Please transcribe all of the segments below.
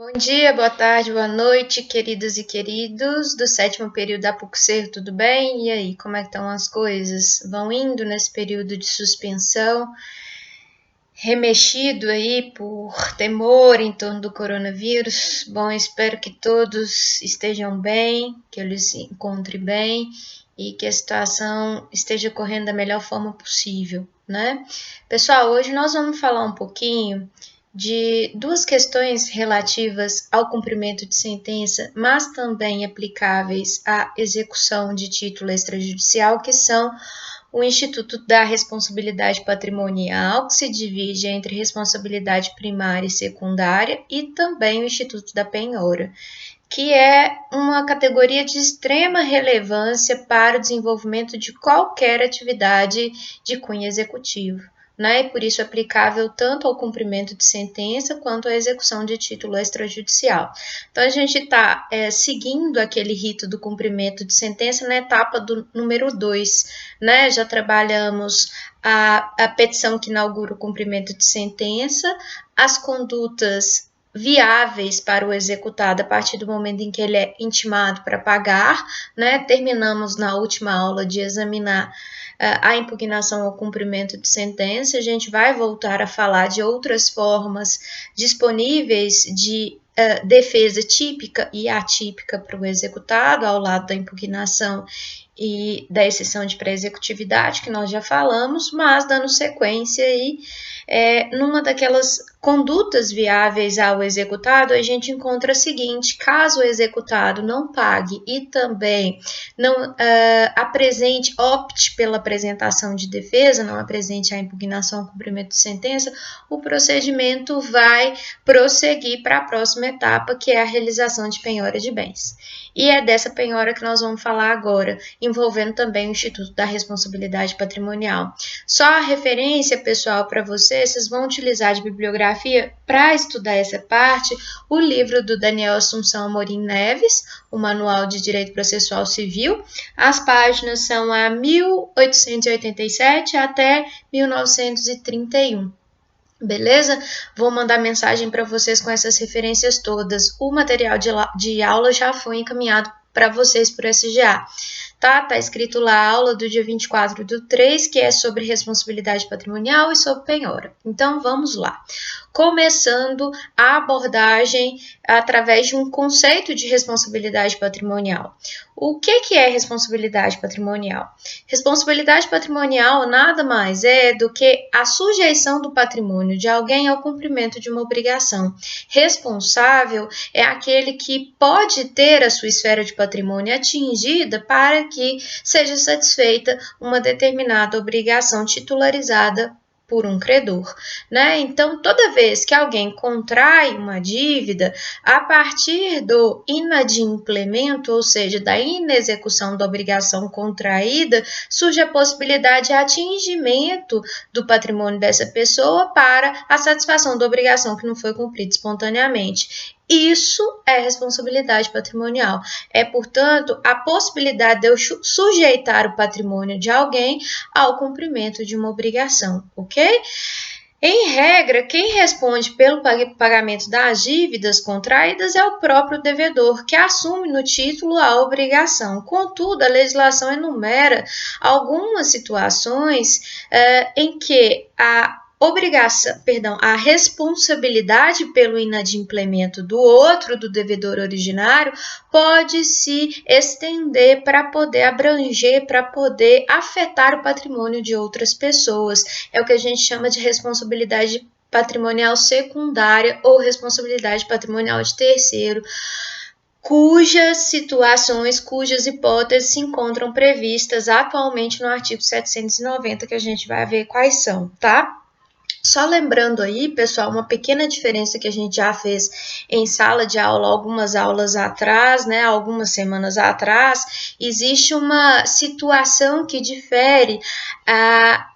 Bom dia, boa tarde, boa noite, queridas e queridos do sétimo período da PUC-Ser, tudo bem? E aí, como é que estão as coisas? Vão indo nesse período de suspensão, remexido aí por temor em torno do coronavírus? Bom, espero que todos estejam bem, que eles se encontrem bem e que a situação esteja correndo da melhor forma possível, né? Pessoal, hoje nós vamos falar um pouquinho de duas questões relativas ao cumprimento de sentença, mas também aplicáveis à execução de título extrajudicial, que são o Instituto da Responsabilidade Patrimonial, que se divide entre responsabilidade primária e secundária, e também o Instituto da Penhora, que é uma categoria de extrema relevância para o desenvolvimento de qualquer atividade de cunho executivo, né? E por isso aplicável tanto ao cumprimento de sentença quanto à execução de título extrajudicial. Então, a gente está seguindo aquele rito do cumprimento de sentença na etapa do número 2, né? Já trabalhamos a petição que inaugura o cumprimento de sentença, as condutas viáveis para o executado a partir do momento em que ele é intimado para pagar, né? Terminamos na última aula de examinar a impugnação ao cumprimento de sentença. A gente vai voltar a falar de outras formas disponíveis de defesa típica e atípica para o executado, ao lado da impugnação e da exceção de pré-executividade, que nós já falamos, mas dando sequência aí, numa daquelas condutas viáveis ao executado, a gente encontra a seguinte: caso o executado não pague e também não opte pela apresentação de defesa, não apresente a impugnação ao cumprimento de sentença, o procedimento vai prosseguir para a próxima etapa, que é a realização de penhora de bens. E é dessa penhora que nós vamos falar agora, envolvendo também o Instituto da Responsabilidade Patrimonial. Só a referência, pessoal, para vocês vão utilizar de bibliografia para estudar essa parte, o livro do Daniel Assunção Amorim Neves, o Manual de Direito Processual Civil. As páginas são a 1887 até 1931. Beleza? Vou mandar mensagem para vocês com essas referências todas. O material de aula já foi encaminhado para vocês por SGA. Tá escrito lá a aula do dia 24/3, que é sobre responsabilidade patrimonial e sobre penhora. Então, vamos lá. Começando a abordagem através de um conceito de responsabilidade patrimonial. O que é responsabilidade patrimonial? Responsabilidade patrimonial nada mais é do que a sujeição do patrimônio de alguém ao cumprimento de uma obrigação. Responsável é aquele que pode ter a sua esfera de patrimônio atingida para que seja satisfeita uma determinada obrigação titularizada por um credor, né? Então, toda vez que alguém contrai uma dívida, a partir do inadimplemento, ou seja, da inexecução da obrigação contraída, surge a possibilidade de atingimento do patrimônio dessa pessoa para a satisfação da obrigação que não foi cumprida espontaneamente. Isso é responsabilidade patrimonial. É, portanto, a possibilidade de eu sujeitar o patrimônio de alguém ao cumprimento de uma obrigação, ok? Em regra, quem responde pelo pagamento das dívidas contraídas é o próprio devedor, que assume no título a obrigação. Contudo, a legislação enumera algumas situações em que a responsabilidade pelo inadimplemento do outro, do devedor originário, pode se estender para poder abranger, para poder afetar o patrimônio de outras pessoas. É o que a gente chama de responsabilidade patrimonial secundária ou responsabilidade patrimonial de terceiro, cujas situações, cujas hipóteses se encontram previstas atualmente no artigo 790, que a gente vai ver quais são, tá? Só lembrando aí, pessoal, uma pequena diferença que a gente já fez em sala de aula algumas aulas atrás, né, algumas semanas atrás, existe uma situação que difere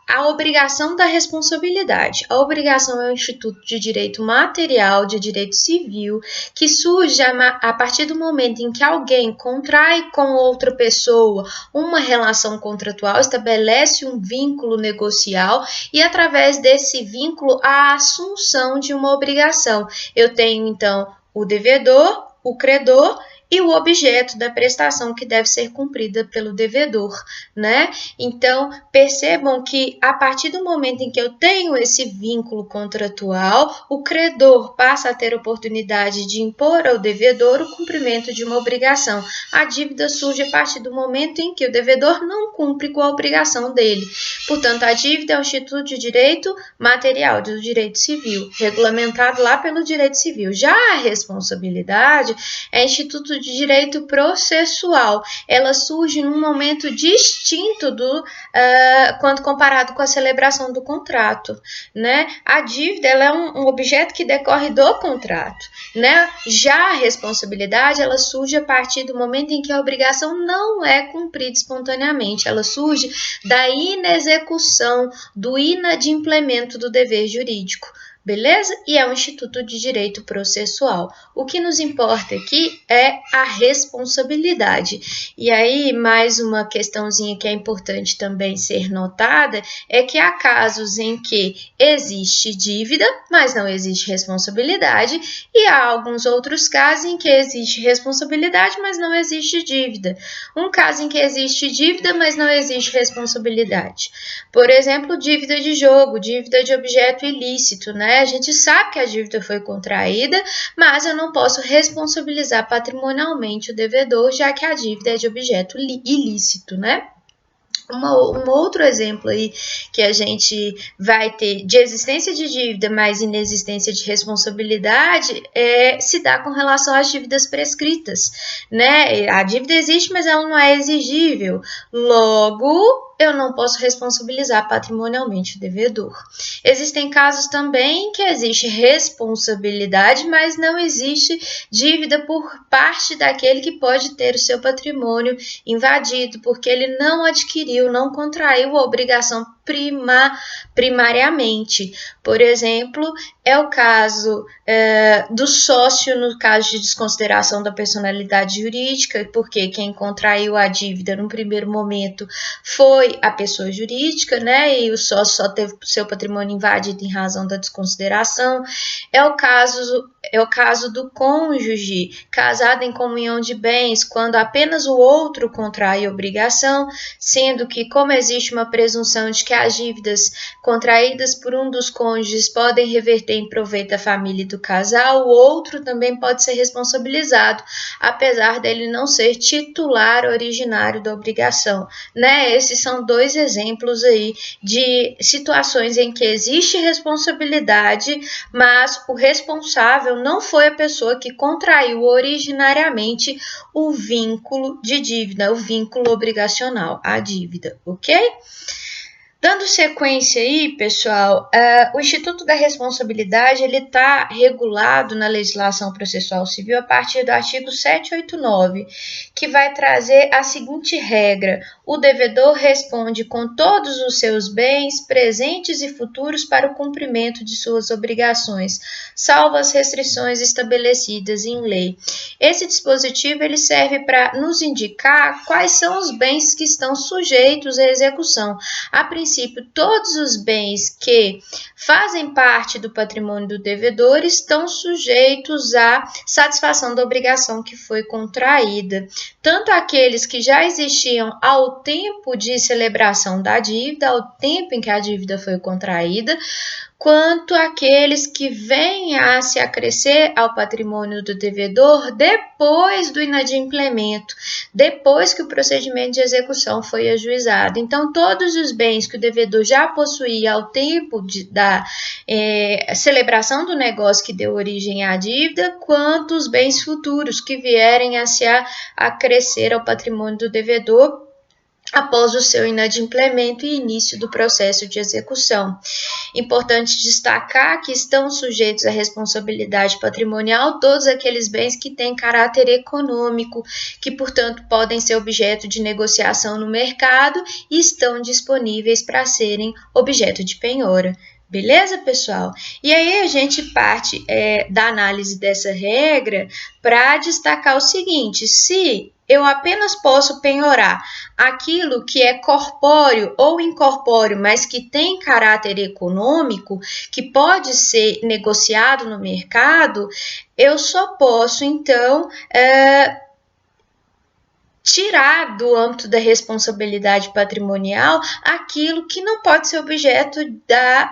a obrigação da responsabilidade. A obrigação é um instituto de direito material, de direito civil, que surge a partir do momento em que alguém contrai com outra pessoa uma relação contratual, estabelece um vínculo negocial e, através desse vínculo, a assunção de uma obrigação. Eu tenho, então, o devedor, o credor e o objeto da prestação que deve ser cumprida pelo devedor, né? Então, percebam que a partir do momento em que eu tenho esse vínculo contratual, o credor passa a ter oportunidade de impor ao devedor o cumprimento de uma obrigação. A dívida surge a partir do momento em que o devedor não cumpre com a obrigação dele. Portanto, a dívida é um instituto de direito material, do direito civil, regulamentado lá pelo direito civil. Já a responsabilidade é instituto de direito processual. Ela surge num momento distinto quando comparado com a celebração do contrato, né? A dívida ela é um objeto que decorre do contrato, né? Já a responsabilidade ela surge a partir do momento em que a obrigação não é cumprida espontaneamente. Ela surge da inexecução, do inadimplemento do dever jurídico. Beleza? E é um instituto de direito processual. O que nos importa aqui é a responsabilidade. E aí, mais uma questãozinha que é importante também ser notada, é que há casos em que existe dívida, mas não existe responsabilidade, e há alguns outros casos em que existe responsabilidade, mas não existe dívida. Um caso em que existe dívida, mas não existe responsabilidade. Por exemplo, dívida de jogo, dívida de objeto ilícito, né? A gente sabe que a dívida foi contraída, mas eu não posso responsabilizar patrimonialmente o devedor, já que a dívida é de objeto ilícito, né? Um outro exemplo aí que a gente vai ter de existência de dívida, mas inexistência de responsabilidade, se dá com relação às dívidas prescritas, né? A dívida existe, mas ela não é exigível. Logo, eu não posso responsabilizar patrimonialmente o devedor. Existem casos também que existe responsabilidade, mas não existe dívida por parte daquele que pode ter o seu patrimônio invadido, porque ele não adquiriu, não contraiu a obrigação primariamente. Por exemplo, é o caso do sócio no caso de desconsideração da personalidade jurídica, porque quem contraiu a dívida no primeiro momento foi a pessoa jurídica, né? E o sócio só teve seu patrimônio invadido em razão da desconsideração. É o caso do cônjuge casado em comunhão de bens, quando apenas o outro contrai a obrigação, sendo que, como existe uma presunção de que as dívidas contraídas por um dos cônjuges podem reverter em proveito da família e do casal, o outro também pode ser responsabilizado, apesar dele não ser titular originário da obrigação, né? Esses são dois exemplos aí de situações em que existe responsabilidade, mas o responsável não foi a pessoa que contraiu originariamente o vínculo de dívida, o vínculo obrigacional, a dívida, ok? Dando sequência aí, pessoal, o Instituto da Responsabilidade ele está regulado na legislação processual civil a partir do artigo 789, que vai trazer a seguinte regra: o devedor responde com todos os seus bens, presentes e futuros, para o cumprimento de suas obrigações, salvo as restrições estabelecidas em lei. Esse dispositivo ele serve para nos indicar quais são os bens que estão sujeitos à execução. A princípio, todos os bens que fazem parte do patrimônio do devedor estão sujeitos à satisfação da obrigação que foi contraída, tanto aqueles que já existiam ao tempo de celebração da dívida, ao tempo em que a dívida foi contraída, quanto aqueles que vêm a se acrescer ao patrimônio do devedor depois do inadimplemento, depois que o procedimento de execução foi ajuizado. Então, todos os bens que o devedor já possuía ao tempo da celebração do negócio que deu origem à dívida, quanto os bens futuros que vierem a se acrescer ao patrimônio do devedor após o seu inadimplemento e início do processo de execução. Importante destacar que estão sujeitos à responsabilidade patrimonial todos aqueles bens que têm caráter econômico, que, portanto, podem ser objeto de negociação no mercado e estão disponíveis para serem objeto de penhora. Beleza, pessoal? E aí a gente parte da análise dessa regra para destacar o seguinte: se eu apenas posso penhorar aquilo que é corpóreo ou incorpóreo, mas que tem caráter econômico, que pode ser negociado no mercado, eu só posso, então, tirar do âmbito da responsabilidade patrimonial aquilo que não pode ser objeto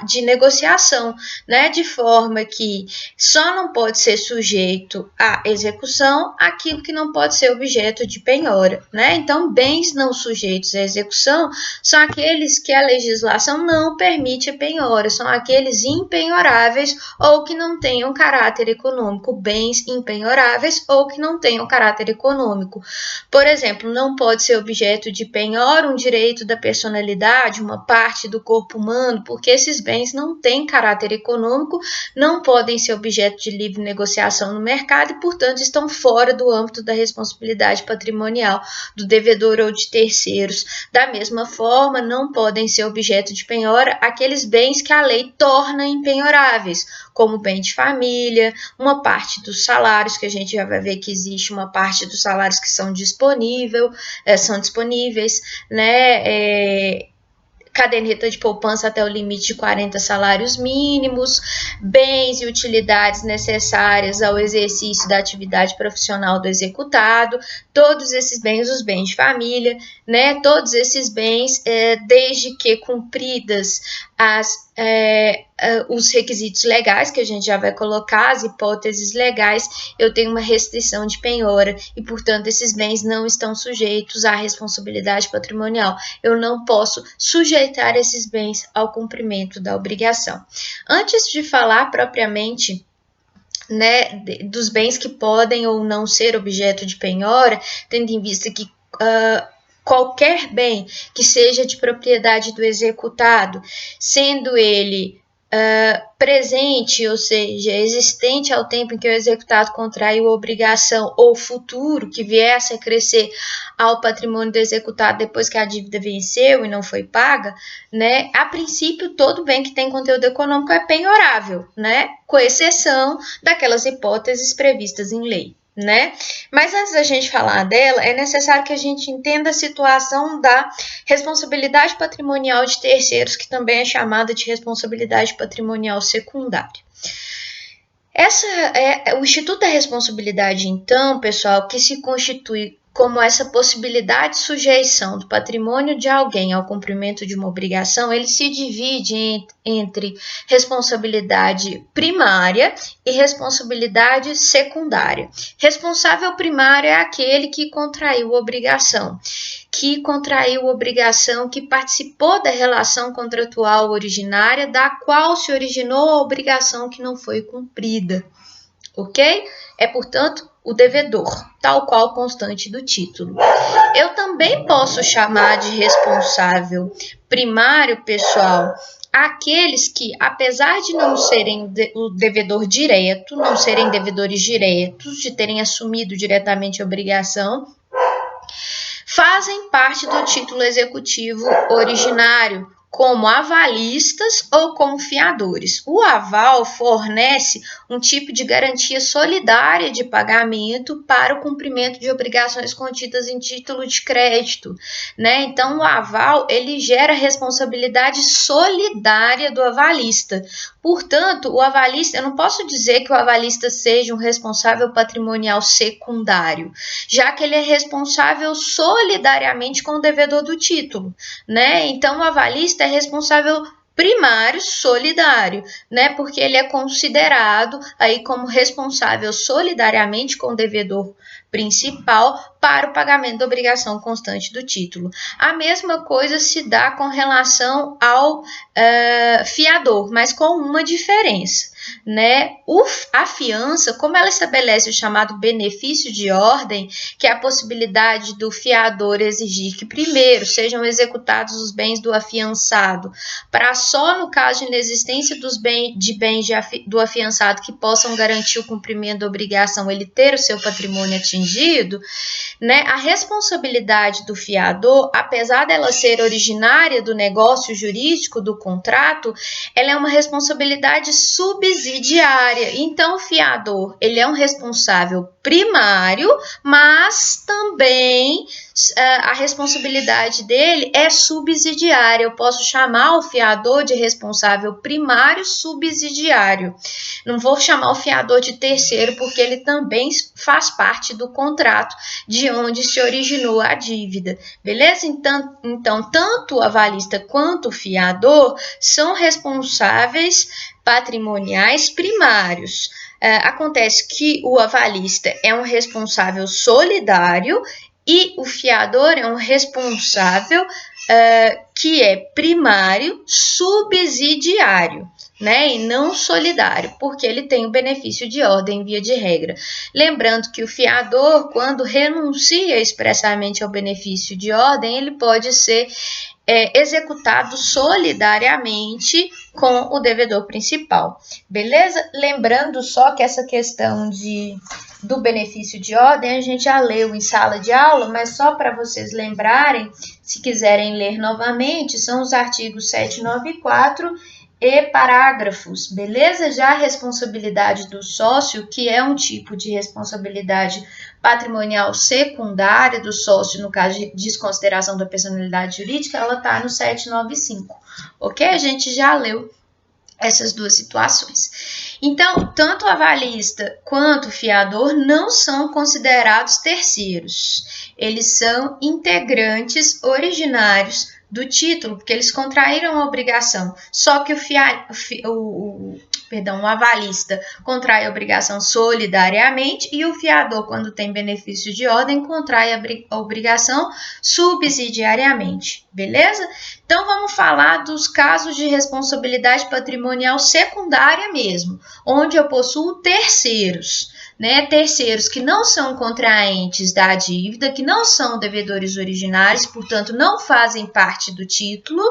de negociação, né? De forma que só não pode ser sujeito à execução aquilo que não pode ser objeto de penhora, né? Então, bens não sujeitos à execução são aqueles que a legislação não permite a penhora, são aqueles impenhoráveis ou que não tenham caráter econômico, bens impenhoráveis ou que não tenham caráter econômico. Por exemplo, não pode ser objeto de penhora um direito da personalidade, uma parte do corpo humano, porque esses bens não têm caráter econômico, não podem ser objeto de livre negociação no mercado e, portanto, estão fora do âmbito da responsabilidade patrimonial do devedor ou de terceiros. Da mesma forma, não podem ser objeto de penhora aqueles bens que a lei torna impenhoráveis, como bem de família, uma parte dos salários, que a gente já vai ver que existe uma parte dos salários que são disponíveis, né? Caderneta de poupança até o limite de 40 salários mínimos, bens e utilidades necessárias ao exercício da atividade profissional do executado, todos esses bens, os bens de família, né? Todos esses bens, desde que cumpridas os requisitos legais, que a gente já vai colocar, as hipóteses legais, eu tenho uma restrição de penhora e, portanto, esses bens não estão sujeitos à responsabilidade patrimonial. Eu não posso sujeitar esses bens ao cumprimento da obrigação. Antes de falar propriamente, né, dos bens que podem ou não ser objeto de penhora, tendo em vista que qualquer bem que seja de propriedade do executado, sendo ele presente, ou seja, existente ao tempo em que o executado contraiu a obrigação, ou futuro, que viesse a crescer ao patrimônio do executado depois que a dívida venceu e não foi paga, né? A princípio, todo bem que tem conteúdo econômico é penhorável, né? Com exceção daquelas hipóteses previstas em lei, né? Mas antes da gente falar dela, é necessário que a gente entenda a situação da responsabilidade patrimonial de terceiros, que também é chamada de responsabilidade patrimonial secundária. Essa é o Instituto da Responsabilidade, então, pessoal, que se constitui como essa possibilidade de sujeição do patrimônio de alguém ao cumprimento de uma obrigação, ele se divide entre responsabilidade primária e responsabilidade secundária. Responsável primário é aquele que contraiu a obrigação, que participou da relação contratual originária, da qual se originou a obrigação que não foi cumprida, ok? É, portanto, o devedor, tal qual constante do título. Eu também posso chamar de responsável primário, pessoal, aqueles que, apesar de não serem o devedor direto, não serem devedores diretos, de terem assumido diretamente a obrigação, fazem parte do título executivo originário, como avalistas ou como fiadores. O aval fornece um tipo de garantia solidária de pagamento para o cumprimento de obrigações contidas em título de crédito, né? Então, o aval, ele gera responsabilidade solidária do avalista. Portanto, o avalista, eu não posso dizer que o avalista seja um responsável patrimonial secundário, já que ele é responsável solidariamente com o devedor do título, né? Então, o avalista é responsável primário solidário, né? Porque ele é considerado aí como responsável solidariamente com o devedor principal para o pagamento da obrigação constante do título. A mesma coisa se dá com relação ao fiador, mas com uma diferença. né? A fiança, como ela estabelece o chamado benefício de ordem, que é a possibilidade do fiador exigir que primeiro sejam executados os bens do afiançado, para só no caso de inexistência dos bens do afiançado que possam garantir o cumprimento da obrigação, ele ter o seu patrimônio atingido, né? A responsabilidade do fiador, apesar dela ser originária do negócio jurídico do contrato, ela é uma responsabilidade subsidiária. Então, o fiador, ele é um responsável primário, mas também a responsabilidade dele é subsidiária. Eu posso chamar o fiador de responsável primário subsidiário. Não vou chamar o fiador de terceiro, porque ele também faz parte do contrato de onde se originou a dívida. Beleza? Então tanto o avalista quanto o fiador são responsáveis patrimoniais primários. Acontece que o avalista é um responsável solidário e o fiador é um responsável que é primário subsidiário, né? E não solidário, porque ele tem o benefício de ordem via de regra. Lembrando que o fiador, quando renuncia expressamente ao benefício de ordem, ele pode ser executado solidariamente com o devedor principal, beleza? Lembrando só que essa questão do benefício de ordem a gente já leu em sala de aula, mas só para vocês lembrarem, se quiserem ler novamente, são os artigos 794 e parágrafos, beleza? Já a responsabilidade do sócio, que é um tipo de responsabilidade patrimonial secundária do sócio, no caso de desconsideração da personalidade jurídica, ela está no 795, ok? A gente já leu essas duas situações. Então, tanto o avalista quanto o fiador não são considerados terceiros. Eles são integrantes originários do título, porque eles contraíram a obrigação. Só que o avalista contrai a obrigação solidariamente e o fiador, quando tem benefício de ordem, contrai a obrigação subsidiariamente, beleza? Então, vamos falar dos casos de responsabilidade patrimonial secundária mesmo, onde eu possuo terceiros, né? Terceiros que não são contraentes da dívida, que não são devedores originários, portanto, não fazem parte do título,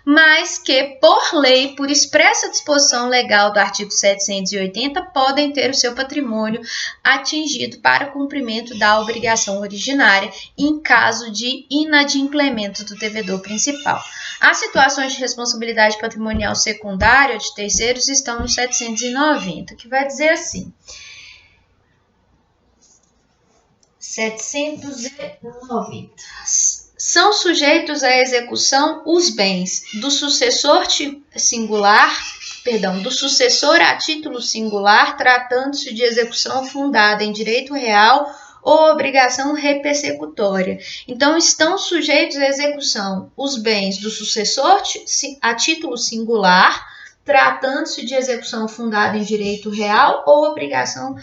mas que, por lei, por expressa disposição legal do artigo 780, podem ter o seu patrimônio atingido para cumprimento da obrigação originária em caso de inadimplemento do devedor principal. As situações de responsabilidade patrimonial secundária de terceiros estão no 790, que vai dizer assim: 790. São sujeitos à execução os bens do sucessor a título singular, tratando-se de execução fundada em direito real ou obrigação repersecutória. Então, estão sujeitos à execução os bens do sucessor a título singular, tratando-se de execução fundada em direito real ou obrigação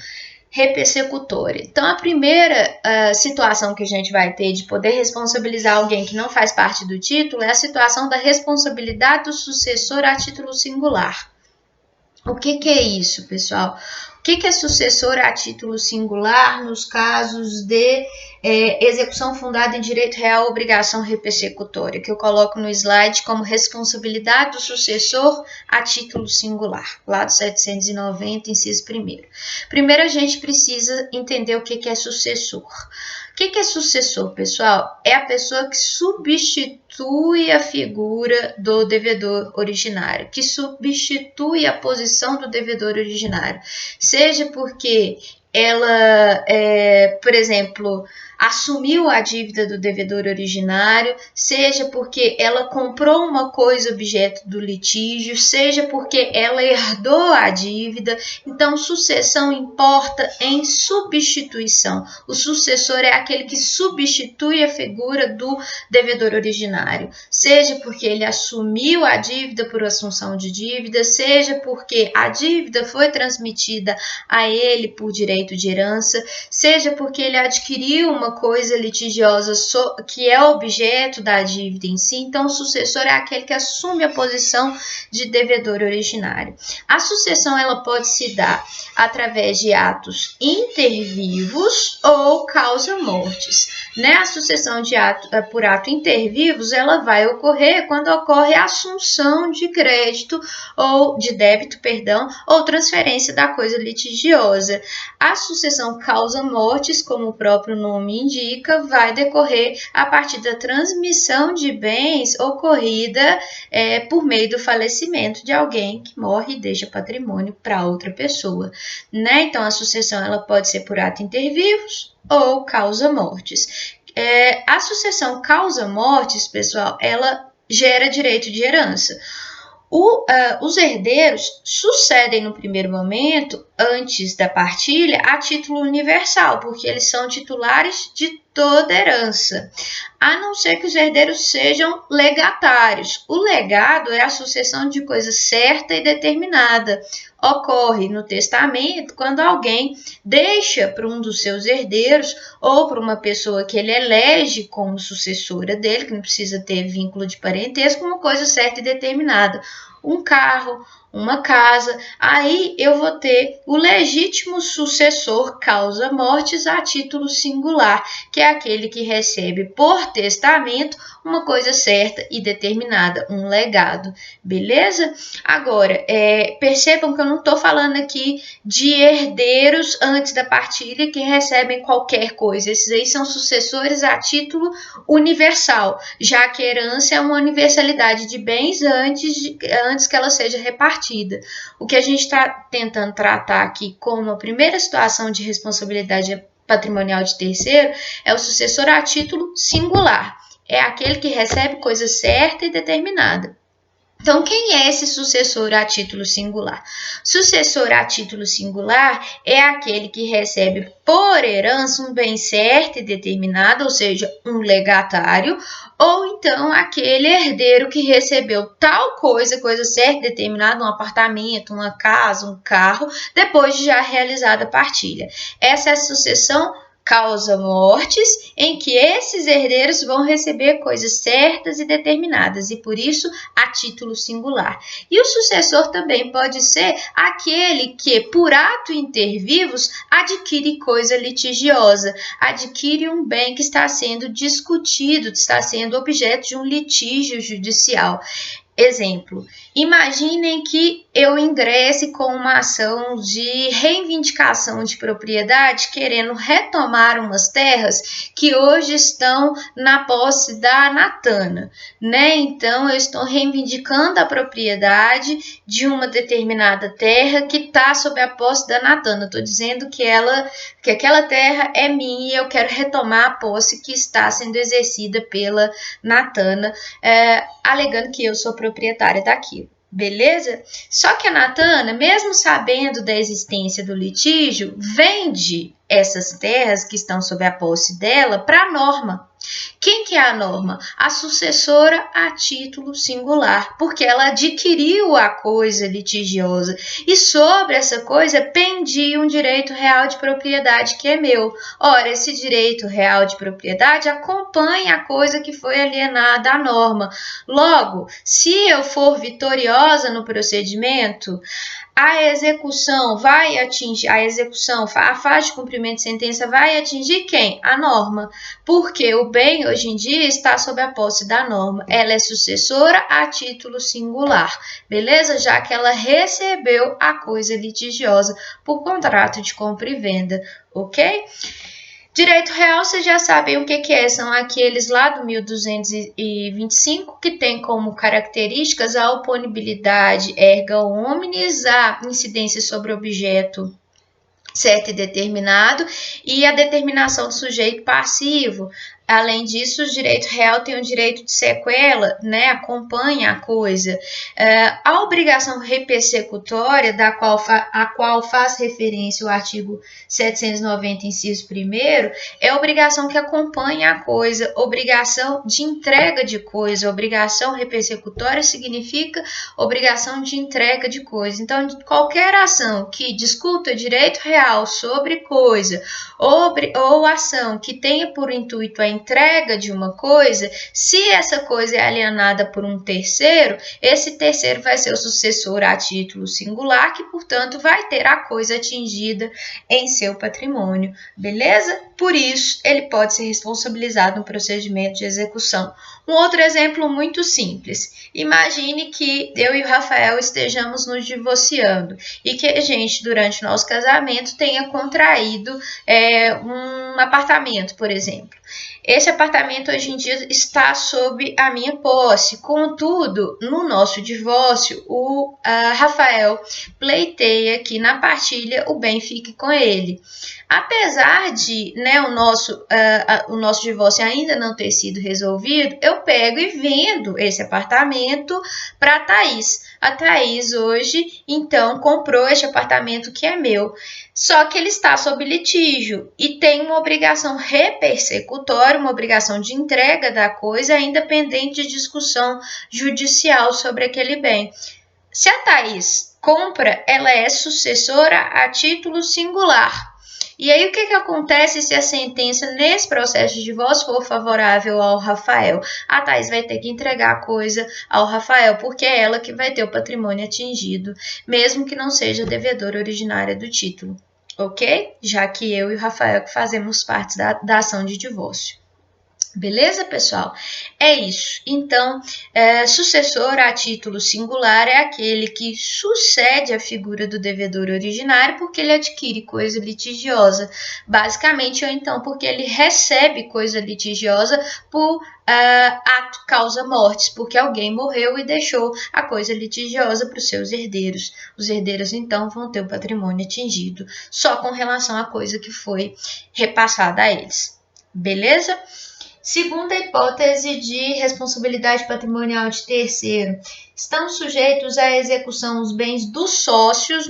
repersecutória. Então, a primeira situação que a gente vai ter de poder responsabilizar alguém que não faz parte do título é a situação da responsabilidade do sucessor a título singular. O que é isso, pessoal? O que é sucessor a título singular nos casos de execução fundada em direito real ou obrigação repersecutória, que eu coloco no slide como responsabilidade do sucessor a título singular, lá do 790, inciso 1º. Primeiro, a gente precisa entender o que é sucessor. O que é sucessor, pessoal? É a pessoa que substitui a figura do devedor originário, que substitui a posição do devedor originário, seja porque ela, por exemplo, assumiu a dívida do devedor originário, seja porque ela comprou uma coisa objeto do litígio, seja porque ela herdou a dívida. Então, sucessão importa em substituição. O sucessor é aquele que substitui a figura do devedor originário, seja porque ele assumiu a dívida por assunção de dívida, seja porque a dívida foi transmitida a ele por direito direito de herança, seja porque ele adquiriu uma coisa litigiosa que é objeto da dívida em si. Então, o sucessor é aquele que assume a posição de devedor originário. A sucessão ela pode se dar através de atos intervivos ou causa mortis. Né? A sucessão por ato intervivos ela vai ocorrer quando ocorre a assunção de crédito ou de débito, ou transferência da coisa litigiosa. A sucessão causa mortis, como o próprio nome indica, vai decorrer a partir da transmissão de bens ocorrida por meio do falecimento de alguém que morre e deixa patrimônio para outra pessoa. Né? Então, a sucessão ela pode ser por ato intervivos ou causa mortis. A sucessão causa mortis, pessoal, ela gera direito de herança. Os herdeiros sucedem no primeiro momento, antes da partilha, a título universal, porque eles são titulares de toda herança, a não ser que os herdeiros sejam legatários. O legado é a sucessão de coisa certa e determinada. Ocorre no testamento quando alguém deixa para um dos seus herdeiros ou para uma pessoa que ele elege como sucessora dele, que não precisa ter vínculo de parentesco, uma coisa certa e determinada. Um carro, uma casa, aí eu vou ter o legítimo sucessor causa mortis a título singular, que é aquele que recebe por testamento uma coisa certa e determinada, um legado, beleza? Agora, percebam que eu não estou falando aqui de herdeiros antes da partilha que recebem qualquer coisa, esses aí são sucessores a título universal, já que a herança é uma universalidade de bens antes que ela seja repartida. O que a gente está tentando tratar aqui como a primeira situação de responsabilidade patrimonial de terceiro é o sucessor a título singular. É aquele que recebe coisa certa e determinada. Então, quem é esse sucessor a título singular? Sucessor a título singular é aquele que recebe por herança um bem certo e determinado, ou seja, um legatário, ou então aquele herdeiro que recebeu tal coisa certa e determinada, um apartamento, uma casa, um carro, depois de já realizada a partilha. Essa é a sucessão causa mortis, em que esses herdeiros vão receber coisas certas e determinadas, e por isso a título singular. E o sucessor também pode ser aquele que, por ato intervivos, adquire coisa litigiosa, adquire um bem que está sendo discutido, está sendo objeto de um litígio judicial. Exemplo, imaginem que eu ingresse com uma ação de reivindicação de propriedade, querendo retomar umas terras que hoje estão na posse da Natana, né? Então, eu estou reivindicando a propriedade de uma determinada terra que está sob a posse da Natana. Estou dizendo que aquela terra é minha e eu quero retomar a posse que está sendo exercida pela Natana, alegando que eu sou proprietária daquilo. Beleza? Só que a Natana, mesmo sabendo da existência do litígio, vende essas terras que estão sob a posse dela para a Norma. Quem que é a Norma? A sucessora a título singular, porque ela adquiriu a coisa litigiosa e sobre essa coisa pendia um direito real de propriedade que é meu. Ora, esse direito real de propriedade acompanha a coisa que foi alienada à Norma. Logo, se eu for vitoriosa no procedimento, a execução vai atingir, a fase de cumprimento de sentença vai atingir quem? A Norma, porque o bem hoje em dia está sob a posse da Norma, ela é sucessora a título singular, beleza? Já que ela recebeu a coisa litigiosa por contrato de compra e venda, ok? Direito real, vocês já sabem o que é, são aqueles lá do 1225 que tem como características a oponibilidade erga omnes, a incidência sobre objeto certo e determinado e a determinação do sujeito passivo. Além disso, o direito real tem o direito de sequela, né, acompanha a coisa. A obrigação repersecutória, a qual faz referência o artigo 790, inciso 1º, é a obrigação que acompanha a coisa, obrigação de entrega de coisa. Obrigação repersecutória significa obrigação de entrega de coisa. Então, qualquer ação que discuta direito real sobre coisa, ou ação que tenha por intuito a entrega de uma coisa, se essa coisa é alienada por um terceiro, esse terceiro vai ser o sucessor a título singular, que, portanto, vai ter a coisa atingida em seu patrimônio, beleza? Por isso, ele pode ser responsabilizado no procedimento de execução. Um outro exemplo muito simples. Imagine que eu e o Rafael estejamos nos divorciando e que a gente, durante o nosso casamento, tenha contraído um apartamento, por exemplo. Esse apartamento hoje em dia está sob a minha posse. Contudo, no nosso divórcio, o Rafael pleiteia que na partilha o bem fique com ele. Apesar de, né, o nosso divórcio ainda não ter sido resolvido, eu pego e vendo esse apartamento para a Thaís. A Thaís hoje, então, comprou este apartamento que é meu. Só que ele está sob litígio e tem uma obrigação repersecutória, uma obrigação de entrega da coisa ainda pendente de discussão judicial sobre aquele bem. Se a Thaís compra, ela é sucessora a título singular. E aí, o que acontece se a sentença nesse processo de divórcio for favorável ao Rafael? A Thaís vai ter que entregar a coisa ao Rafael, porque é ela que vai ter o patrimônio atingido, mesmo que não seja devedora originária do título, ok? Já que eu e o Rafael que fazemos parte da ação de divórcio. Beleza, pessoal? É isso. Então, sucessor a título singular é aquele que sucede a figura do devedor originário porque ele adquire coisa litigiosa, basicamente, ou então porque ele recebe coisa litigiosa por ato causa mortis, porque alguém morreu e deixou a coisa litigiosa para os seus herdeiros. Os herdeiros, então, vão ter o patrimônio atingido só com relação à coisa que foi repassada a eles. Beleza? Segunda hipótese de responsabilidade patrimonial de terceiro. Estão sujeitos à execução os bens dos sócios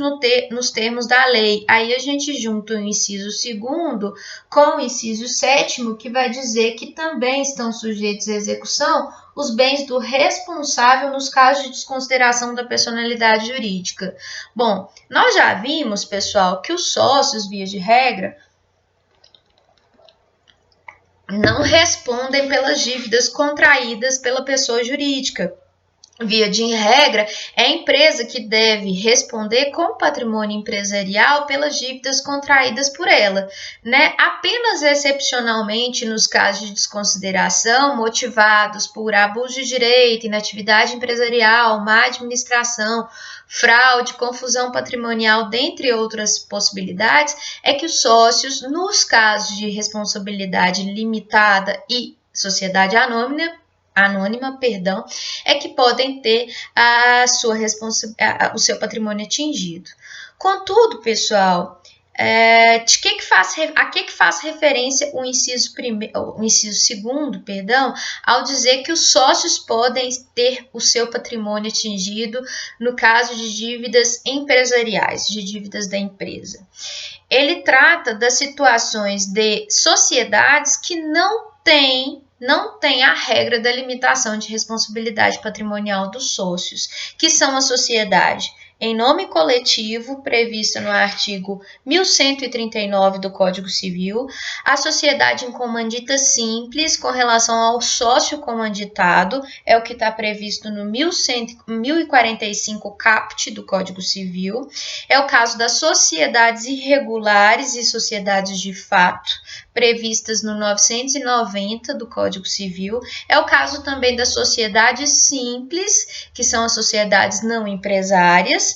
nos termos da lei. Aí a gente junta o inciso 2º com o inciso 7º, que vai dizer que também estão sujeitos à execução os bens do responsável nos casos de desconsideração da personalidade jurídica. Bom, nós já vimos, pessoal, que os sócios, via de regra, não respondem pelas dívidas contraídas pela pessoa jurídica. Via de regra, é a empresa que deve responder com patrimônio empresarial pelas dívidas contraídas por ela, né? Apenas excepcionalmente nos casos de desconsideração motivados por abuso de direito, inatividade empresarial, má administração, fraude, confusão patrimonial, dentre outras possibilidades, é que os sócios, nos casos de responsabilidade limitada e sociedade anônima, é que podem ter o seu patrimônio atingido. Contudo, pessoal, a que faz referência o inciso 2º, ao dizer que os sócios podem ter o seu patrimônio atingido no caso de dívidas empresariais, de dívidas da empresa. Ele trata das situações de sociedades que não têm a regra da limitação de responsabilidade patrimonial dos sócios, que são a sociedade em nome coletivo, prevista no artigo 1139 do Código Civil, a sociedade em comandita simples com relação ao sócio comanditado, é o que está previsto no 1045 caput do Código Civil, é o caso das sociedades irregulares e sociedades de fato, previstas no 990 do Código Civil, é o caso também das sociedades simples, que são as sociedades não empresárias,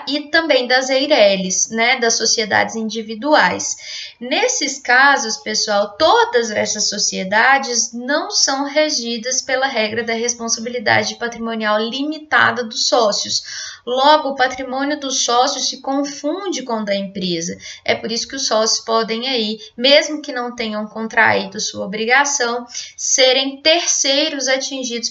e também das EIRELIs, né, das sociedades individuais. Nesses casos, pessoal, todas essas sociedades não são regidas pela regra da responsabilidade patrimonial limitada dos sócios. Logo, o patrimônio dos sócios se confunde com o da empresa. É por isso que os sócios podem aí, mesmo que não tenham contraído sua obrigação, serem terceiros atingidos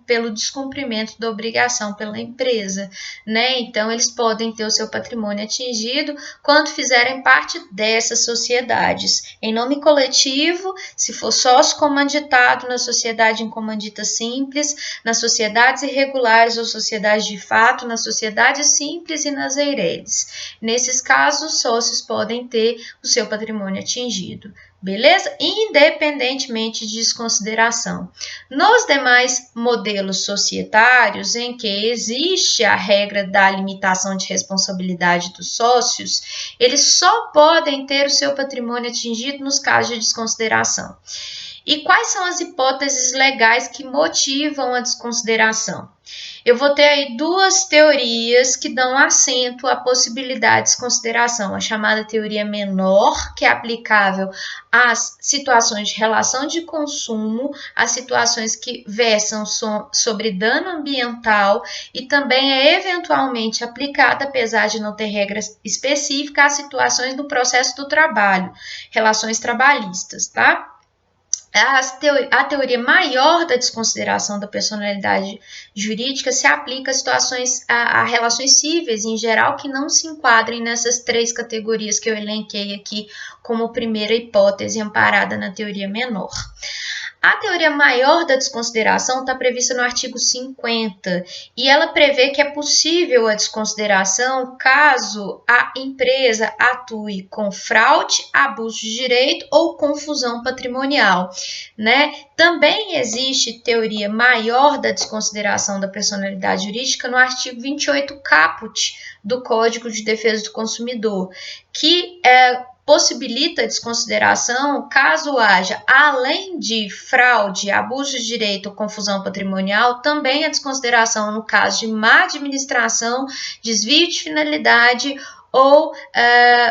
pelo descumprimento da obrigação pela empresa, né? Então, eles podem ter o seu patrimônio atingido quando fizerem parte dessas sociedades. Em nome coletivo, se for sócio comanditado na sociedade em comandita simples, nas sociedades irregulares ou sociedades de fato, nas sociedades simples e nas EIRELIs. Nesses casos, sócios podem ter o seu patrimônio atingido. Beleza? Independentemente de desconsideração. Nos demais modelos societários, em que existe a regra da limitação de responsabilidade dos sócios, eles só podem ter o seu patrimônio atingido nos casos de desconsideração. E quais são as hipóteses legais que motivam a desconsideração? Eu vou ter aí duas teorias que dão assento à possibilidade de desconsideração. A chamada teoria menor, que é aplicável às situações de relação de consumo, às situações que versam sobre dano ambiental e também é eventualmente aplicada, apesar de não ter regra específica, às situações do processo do trabalho, relações trabalhistas, tá? A teoria maior da desconsideração da personalidade jurídica se aplica a situações, a relações cíveis em geral que não se enquadrem nessas três categorias que eu elenquei aqui como primeira hipótese amparada na teoria menor. A teoria maior da desconsideração está prevista no artigo 50 e ela prevê que é possível a desconsideração caso a empresa atue com fraude, abuso de direito ou confusão patrimonial, né? Também existe teoria maior da desconsideração da personalidade jurídica no artigo 28 caput do Código de Defesa do Consumidor, que possibilita a desconsideração caso haja, além de fraude, abuso de direito ou confusão patrimonial, também a desconsideração no caso de má administração, desvio de finalidade ou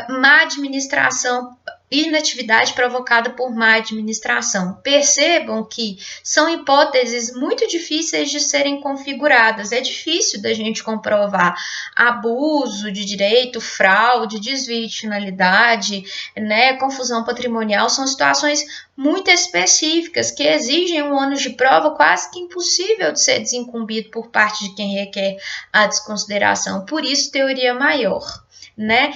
má administração, inatividade provocada por má administração. Percebam que são hipóteses muito difíceis de serem configuradas. É difícil da gente comprovar abuso de direito, fraude, desvio de finalidade, né, confusão patrimonial. São situações muito específicas que exigem um ônus de prova quase que impossível de ser desincumbido por parte de quem requer a desconsideração. Por isso, teoria maior. Né?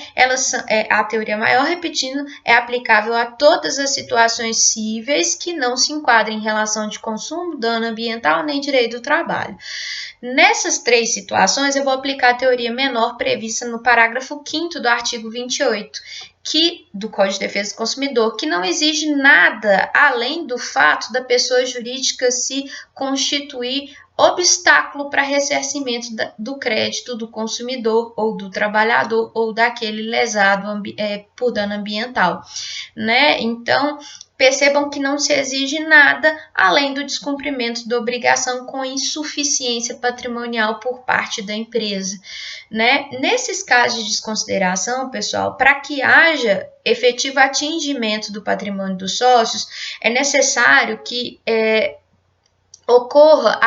A teoria maior, repetindo, é aplicável a todas as situações cíveis que não se enquadrem em relação de consumo, dano ambiental nem direito do trabalho. Nessas três situações, eu vou aplicar a teoria menor prevista no parágrafo 5º do artigo 28, do Código de Defesa do Consumidor, que não exige nada além do fato da pessoa jurídica se constituir obstáculo para ressarcimento do crédito do consumidor ou do trabalhador ou daquele lesado por dano ambiental, né? Então, percebam que não se exige nada além do descumprimento da obrigação com insuficiência patrimonial por parte da empresa, né? Nesses casos de desconsideração, pessoal, para que haja efetivo atingimento do patrimônio dos sócios, é necessário que ocorra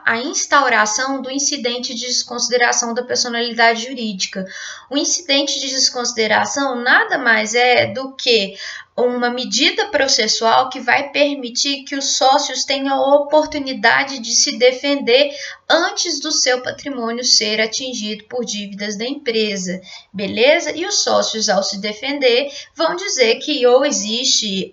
a instauração do incidente de desconsideração da personalidade jurídica. O incidente de desconsideração nada mais é do que uma medida processual que vai permitir que os sócios tenham a oportunidade de se defender antes do seu patrimônio ser atingido por dívidas da empresa, beleza? E os sócios, ao se defender, vão dizer que ou existe,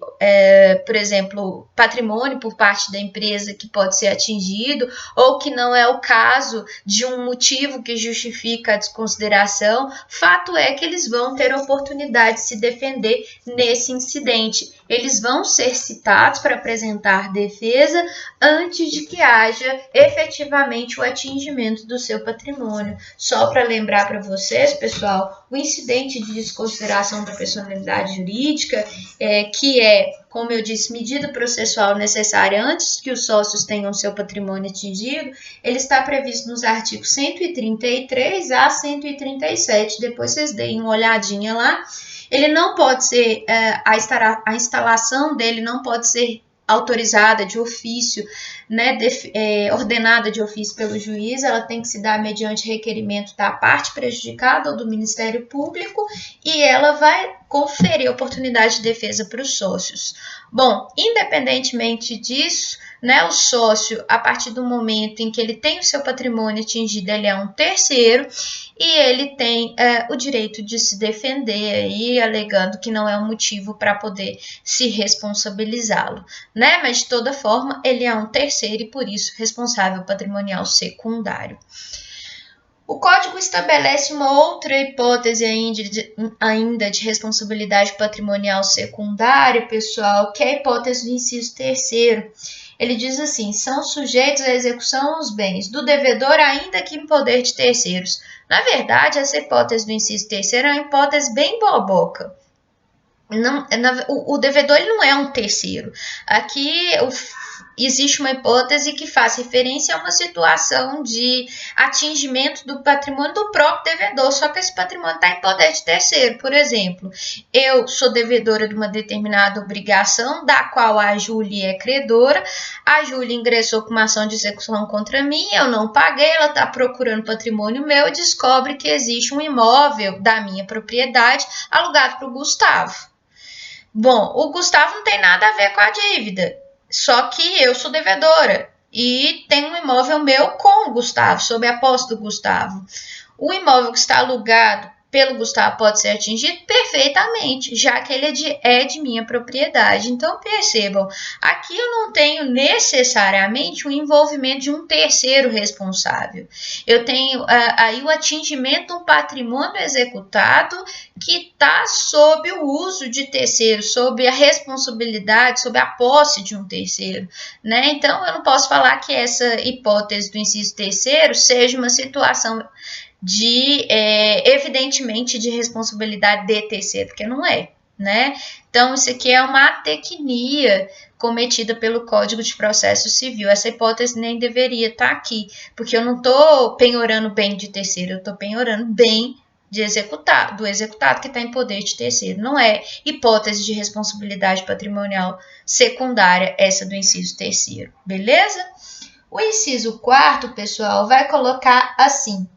por exemplo, patrimônio por parte da empresa que pode ser atingido, ou que não é o caso de um motivo que justifica a desconsideração. Fato é que eles vão ter a oportunidade de se defender nesse incidente. Eles vão ser citados para apresentar defesa antes de que haja efetivamente o atingimento do seu patrimônio. Só para lembrar para vocês, pessoal, o incidente de desconsideração da personalidade jurídica, que é, como eu disse, medida processual necessária antes que os sócios tenham seu patrimônio atingido, ele está previsto nos artigos 133 a 137. Depois vocês deem uma olhadinha lá. Ele não pode ser, a instalação dele não pode ser autorizada de ofício, né, ordenada de ofício pelo juiz, ela tem que se dar mediante requerimento da parte prejudicada ou do Ministério Público, e ela vai conferir oportunidade de defesa para os sócios. Bom, independentemente disso, né, o sócio, a partir do momento em que ele tem o seu patrimônio atingido, ele é um terceiro e ele tem o direito de se defender aí, alegando que não é um motivo para poder se responsabilizá-lo, né? Mas de toda forma, ele é um terceiro e por isso responsável patrimonial secundário. O Código estabelece uma outra hipótese ainda de responsabilidade patrimonial secundária, pessoal, que é a hipótese do inciso terceiro. Ele diz assim: são sujeitos à execução os bens do devedor, ainda que em poder de terceiros. Na verdade, essa hipótese do inciso terceiro é uma hipótese bem boboca. Não, o devedor ele não é um terceiro. Aqui existe uma hipótese que faz referência a uma situação de atingimento do patrimônio do próprio devedor, só que esse patrimônio está em poder de terceiro. Por exemplo, eu sou devedora de uma determinada obrigação, da qual a Júlia é credora, a Júlia ingressou com uma ação de execução contra mim, eu não paguei, ela está procurando patrimônio meu e descobre que existe um imóvel da minha propriedade alugado para o Gustavo. Bom, o Gustavo não tem nada a ver com a dívida, só que eu sou devedora e tenho um imóvel meu com o Gustavo, sob a posse do Gustavo. O imóvel que está alugado pelo Gustavo pode ser atingido perfeitamente, já que ele é de minha propriedade. Então, percebam, aqui eu não tenho necessariamente o envolvimento de um terceiro responsável. Eu tenho aí o atingimento de um patrimônio executado que está sob o uso de terceiro, sob a responsabilidade, sob a posse de um terceiro, né? Então, eu não posso falar que essa hipótese do inciso terceiro seja uma situação evidentemente de responsabilidade de terceiro, porque não é, né? Então, isso aqui é uma atecnia cometida pelo Código de Processo Civil. Essa hipótese nem deveria estar aqui, porque eu não estou penhorando bem de terceiro, eu estou penhorando bem do executado que está em poder de terceiro. Não é hipótese de responsabilidade patrimonial secundária essa do inciso terceiro, beleza? O inciso quarto, pessoal, vai colocar assim: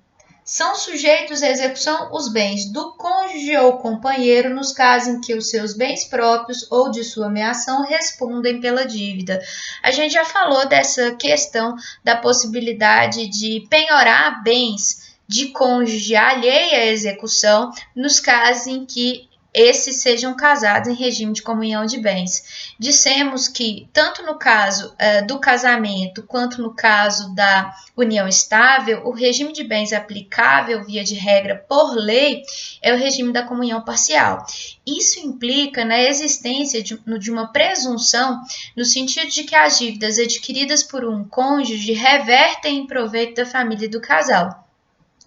são sujeitos à execução os bens do cônjuge ou companheiro nos casos em que os seus bens próprios ou de sua ameação respondem pela dívida. A gente já falou dessa questão da possibilidade de penhorar bens de cônjuge alheio à execução nos casos em que esses sejam casados em regime de comunhão de bens. Dissemos que, tanto no caso do casamento quanto no caso da união estável, o regime de bens aplicável, via de regra, por lei, é o regime da comunhão parcial. Isso implica na existência de uma presunção no sentido de que as dívidas adquiridas por um cônjuge revertem em proveito da família do casal.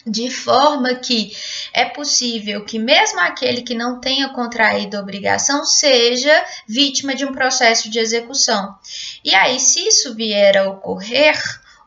De forma que é possível que mesmo aquele que não tenha contraído a obrigação seja vítima de um processo de execução. E aí, se isso vier a ocorrer,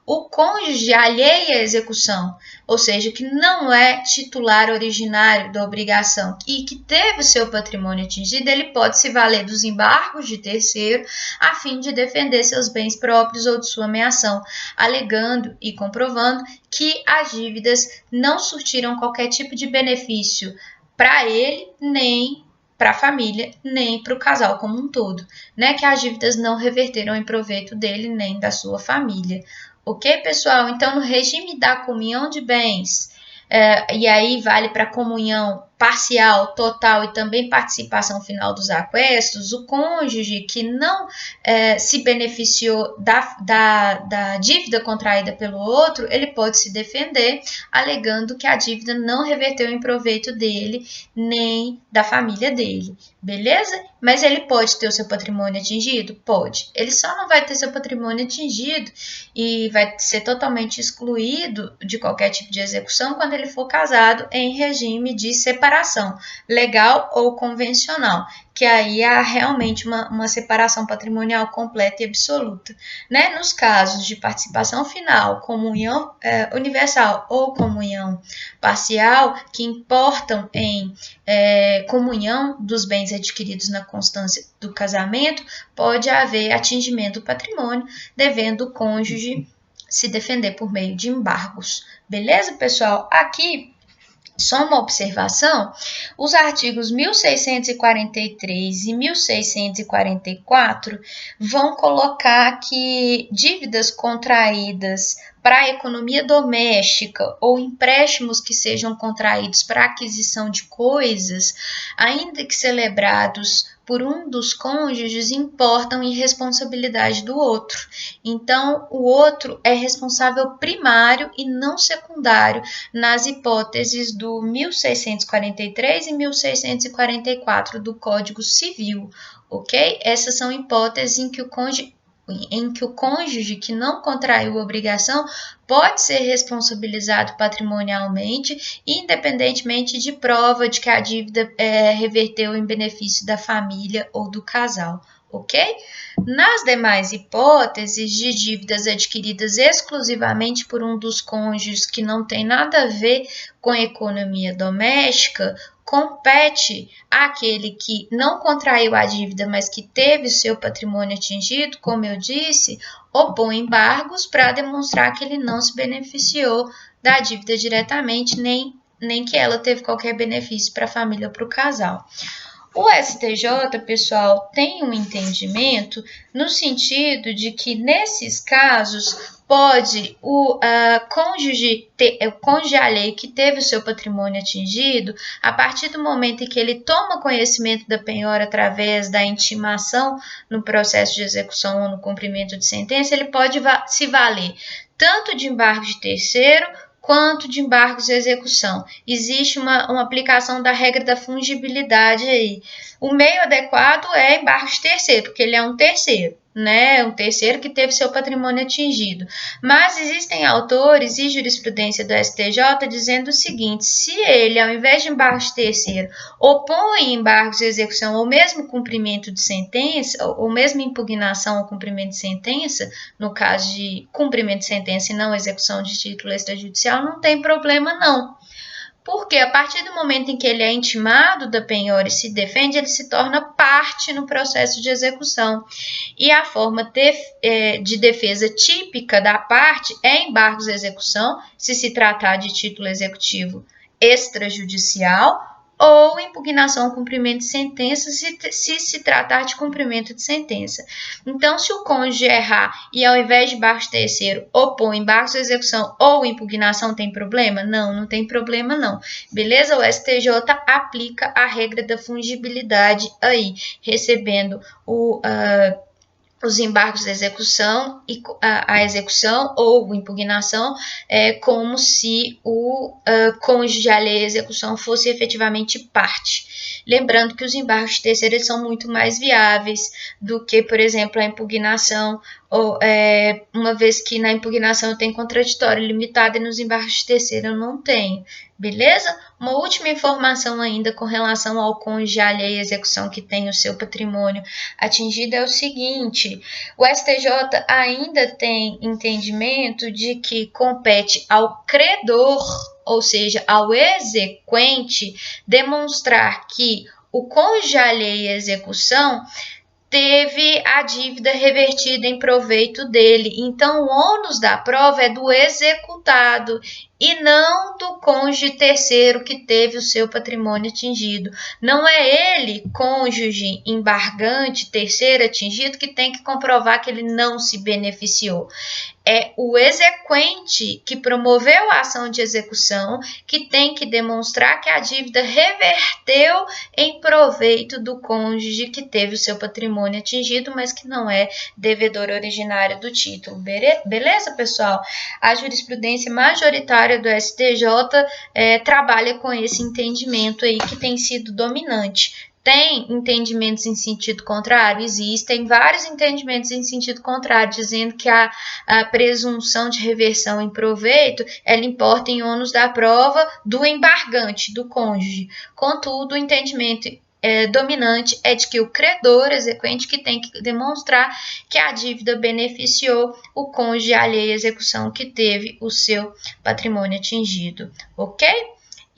o cônjuge alheio à execução, ou seja, que não é titular originário da obrigação e que teve o seu patrimônio atingido, ele pode se valer dos embargos de terceiro a fim de defender seus bens próprios ou de sua ameação, alegando e comprovando que as dívidas não surtiram qualquer tipo de benefício para ele, nem para a família, nem para o casal como um todo, né? Que as dívidas não reverteram em proveito dele nem da sua família. Ok, pessoal? Então, no regime da comunhão de bens, e aí vale para comunhão parcial, total e também participação final dos aquestos, o cônjuge que não se beneficiou da dívida contraída pelo outro, ele pode se defender, alegando que a dívida não reverteu em proveito dele, nem da família dele, beleza? Mas ele pode ter o seu patrimônio atingido? Pode. Ele só não vai ter seu patrimônio atingido e vai ser totalmente excluído de qualquer tipo de execução quando ele for casado em regime de separação separação, legal ou convencional, que aí há realmente uma separação patrimonial completa e absoluta. Né? Nos casos de participação final, comunhão universal ou comunhão parcial, que importam em comunhão dos bens adquiridos na constância do casamento, pode haver atingimento do patrimônio, devendo o cônjuge se defender por meio de embargos. Beleza, pessoal? Aqui, só uma observação, os artigos 1643 e 1644 vão colocar que dívidas contraídas para a economia doméstica ou empréstimos que sejam contraídos para aquisição de coisas, ainda que celebrados por um dos cônjuges, importam em responsabilidade do outro. Então, o outro é responsável primário e não secundário nas hipóteses do 1643 e 1644 do Código Civil, ok? Essas são hipóteses em que o cônjuge que não contraiu obrigação pode ser responsabilizado patrimonialmente, independentemente de prova de que a dívida reverteu em benefício da família ou do casal, ok? Nas demais hipóteses de dívidas adquiridas exclusivamente por um dos cônjuges que não tem nada a ver com a economia doméstica, compete àquele que não contraiu a dívida, mas que teve o seu patrimônio atingido, como eu disse, opor embargos para demonstrar que ele não se beneficiou da dívida diretamente, nem que ela teve qualquer benefício para a família ou para o casal. O STJ, pessoal, tem um entendimento no sentido de que, nesses casos, pode o cônjuge alheio que teve o seu patrimônio atingido, a partir do momento em que ele toma conhecimento da penhora através da intimação no processo de execução ou no cumprimento de sentença, ele pode se valer tanto de embargo de terceiro quanto de embargos de execução. Existe uma aplicação da regra da fungibilidade aí. O meio adequado é embargo de terceiro, porque ele é um terceiro, né? Um terceiro que teve seu patrimônio atingido. Mas existem autores e jurisprudência do STJ dizendo o seguinte: se ele, ao invés de embargo de terceiro, opõe embargos de execução ou mesmo cumprimento de sentença, ou mesmo impugnação ou cumprimento de sentença, no caso de cumprimento de sentença e não execução de título extrajudicial, não tem problema não. Porque a partir do momento em que ele é intimado da penhora e se defende, ele se torna parte no processo de execução. E a forma de defesa típica da parte é embargos de execução, se tratar de título executivo extrajudicial, ou impugnação ao cumprimento de sentença, se tratar de cumprimento de sentença. Então, se o cônjuge errar e, ao invés de embargo de terceiro, opor embargo de execução ou impugnação, tem problema? Não, não tem problema não. Beleza? O STJ aplica a regra da fungibilidade aí, recebendo os embargos de execução e a execução ou impugnação como se o cônjuge alheio à execução fosse efetivamente parte. Lembrando que os embargos de terceiro eles são muito mais viáveis do que, por exemplo, a impugnação, uma vez que na impugnação eu tenho contraditório limitado e nos embargos de terceiro eu não tenho. Beleza? Uma última informação ainda com relação ao cônjuge alheio à execução que tem o seu patrimônio atingido é o seguinte: o STJ ainda tem entendimento de que compete ao credor, ou seja, ao exequente, demonstrar que o cônjuge alheio à execução teve a dívida revertida em proveito dele. Então, o ônus da prova é do executado e não do cônjuge terceiro que teve o seu patrimônio atingido. Não é ele, cônjuge embargante, terceiro atingido, que tem que comprovar que ele não se beneficiou. É o exequente que promoveu a ação de execução que tem que demonstrar que a dívida reverteu em proveito do cônjuge que teve o seu patrimônio atingido, mas que não é devedor originário do título. Beleza, pessoal? A jurisprudência majoritária do STJ trabalha com esse entendimento aí que tem sido dominante, Tem entendimentos em sentido contrário? Existem vários entendimentos em sentido contrário, dizendo que a presunção de reversão em proveito, ela importa em ônus da prova do embargante, do cônjuge. Contudo, o entendimento dominante é de que o credor exequente que tem que demonstrar que a dívida beneficiou o cônjuge alheio à execução que teve o seu patrimônio atingido, ok?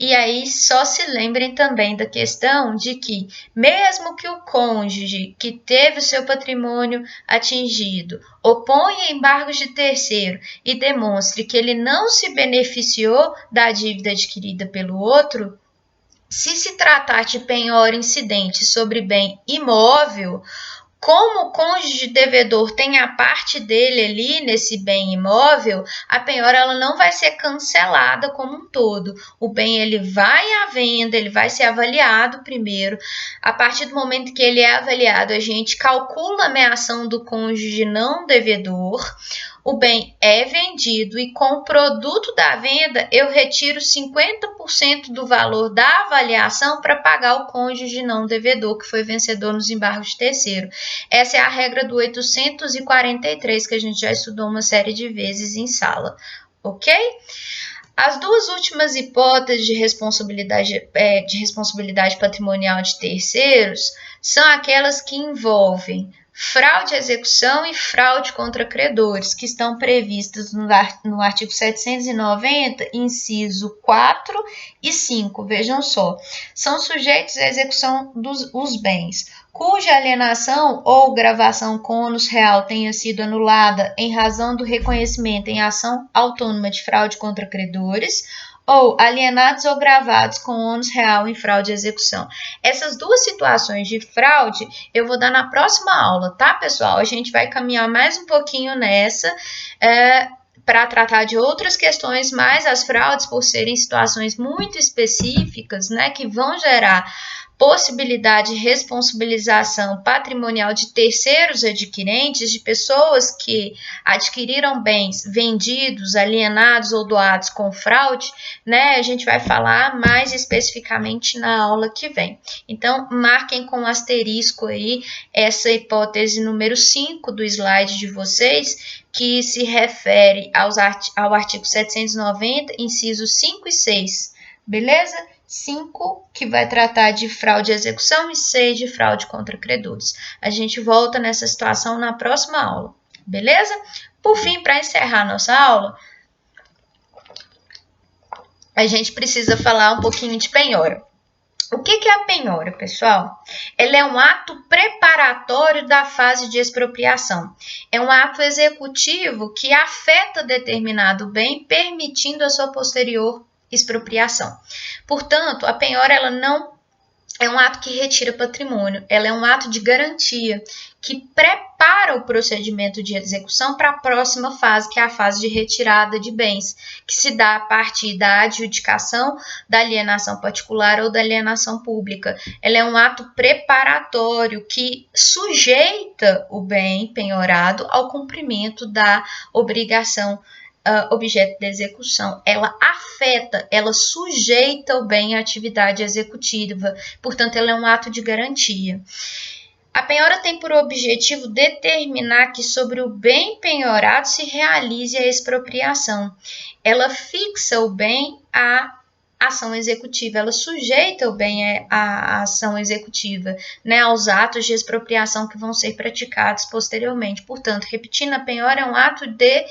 E aí, só se lembrem também da questão de que, mesmo que o cônjuge que teve o seu patrimônio atingido oponha embargos de terceiro e demonstre que ele não se beneficiou da dívida adquirida pelo outro, se tratar de penhora incidente sobre bem imóvel, como o cônjuge devedor tem a parte dele ali nesse bem imóvel, a penhora ela não vai ser cancelada como um todo. O bem ele vai à venda, ele vai ser avaliado primeiro. A partir do momento que ele é avaliado, a gente calcula a meação do cônjuge não devedor. O bem é vendido e com o produto da venda eu retiro 50% do valor da avaliação para pagar o cônjuge não devedor que foi vencedor nos embargos de terceiro. Essa é a regra do 843 que a gente já estudou uma série de vezes em sala, ok? As duas últimas hipóteses de responsabilidade patrimonial de terceiros são aquelas que envolvem fraude à execução e fraude contra credores, que estão previstas no artigo 790, inciso 4 e 5. Vejam só, são sujeitos à execução dos bens, cuja alienação ou gravação com ônus real tenha sido anulada em razão do reconhecimento em ação autônoma de fraude contra credores, ou alienados ou gravados com ônus real em fraude à execução. Essas duas situações de fraude eu vou dar na próxima aula, tá, pessoal? A gente vai caminhar mais um pouquinho nessa, para tratar de outras questões, mas as fraudes, por serem situações muito específicas, né, que vão gerar possibilidade de responsabilização patrimonial de terceiros adquirentes, de pessoas que adquiriram bens vendidos, alienados ou doados com fraude, né? A gente vai falar mais especificamente na aula que vem. Então, marquem com asterisco aí essa hipótese número 5 do slide de vocês, que se refere ao artigo 790, incisos 5 e 6, beleza? 5, que vai tratar de fraude à execução, e 6 de fraude contra credores. A gente volta nessa situação na próxima aula, beleza? Por fim, para encerrar nossa aula, a gente precisa falar um pouquinho de penhora. O que é a penhora, pessoal? Ela é um ato preparatório da fase de expropriação. É um ato executivo que afeta determinado bem, permitindo a sua posterior expropriação. Portanto, a penhora ela não é um ato que retira patrimônio, ela é um ato de garantia que prepara o procedimento de execução para a próxima fase, que é a fase de retirada de bens, que se dá a partir da adjudicação, da alienação particular ou da alienação pública. Ela é um ato preparatório que sujeita o bem penhorado ao cumprimento da obrigação objeto da execução. Ela afeta, ela sujeita o bem à atividade executiva, portanto, ela é um ato de garantia. A penhora tem por objetivo determinar que sobre o bem penhorado se realize a expropriação. Ela fixa o bem à ação executiva, ela sujeita o bem à ação executiva, né, aos atos de expropriação que vão ser praticados posteriormente. Portanto, repetindo, a penhora é um ato de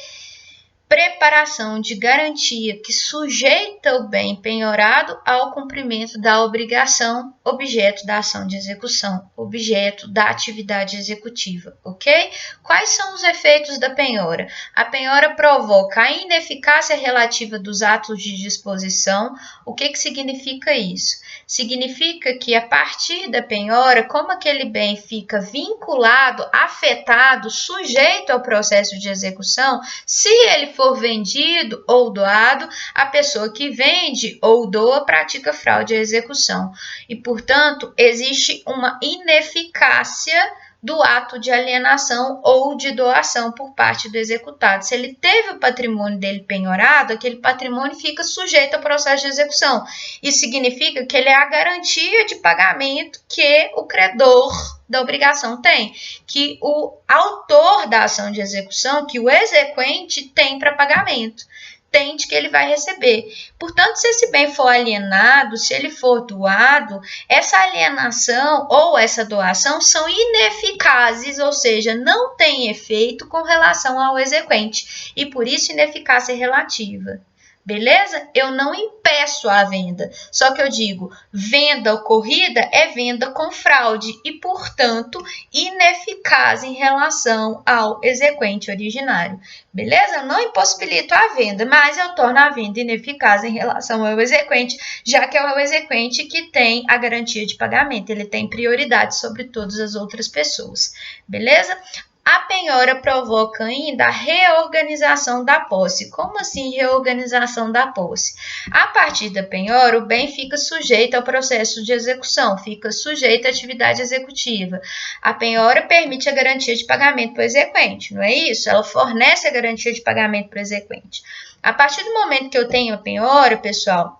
preparação de garantia que sujeita o bem penhorado ao cumprimento da obrigação, objeto da ação de execução, objeto da atividade executiva, ok? Quais são os efeitos da penhora? A penhora provoca a ineficácia relativa dos atos de disposição. O que significa isso? Significa que a partir da penhora, como aquele bem fica vinculado, afetado, sujeito ao processo de execução, se ele for vendido ou doado, a pessoa que vende ou doa pratica fraude à execução. E, portanto, existe uma ineficácia do ato de alienação ou de doação por parte do executado. Se ele teve o patrimônio dele penhorado, aquele patrimônio fica sujeito ao processo de execução. Isso significa que ele é a garantia de pagamento que o credor da obrigação tem, que o autor da ação de execução, que o exequente tem para pagamento, tem de que ele vai receber. Portanto, se esse bem for alienado, se ele for doado, essa alienação ou essa doação são ineficazes, ou seja, não tem efeito com relação ao exequente, e por isso ineficácia relativa. Beleza? Eu não impeço a venda, só que eu digo, venda ocorrida é venda com fraude e, portanto, ineficaz em relação ao exequente originário. Beleza? Eu não impossibilito a venda, mas eu torno a venda ineficaz em relação ao exequente, já que é o exequente que tem a garantia de pagamento, ele tem prioridade sobre todas as outras pessoas. Beleza? A penhora provoca ainda a reorganização da posse. Como assim reorganização da posse? A partir da penhora, o bem fica sujeito ao processo de execução, fica sujeito à atividade executiva. A penhora permite a garantia de pagamento para o exequente, não é isso? Ela fornece a garantia de pagamento para o exequente. A partir do momento que eu tenho a penhora, pessoal,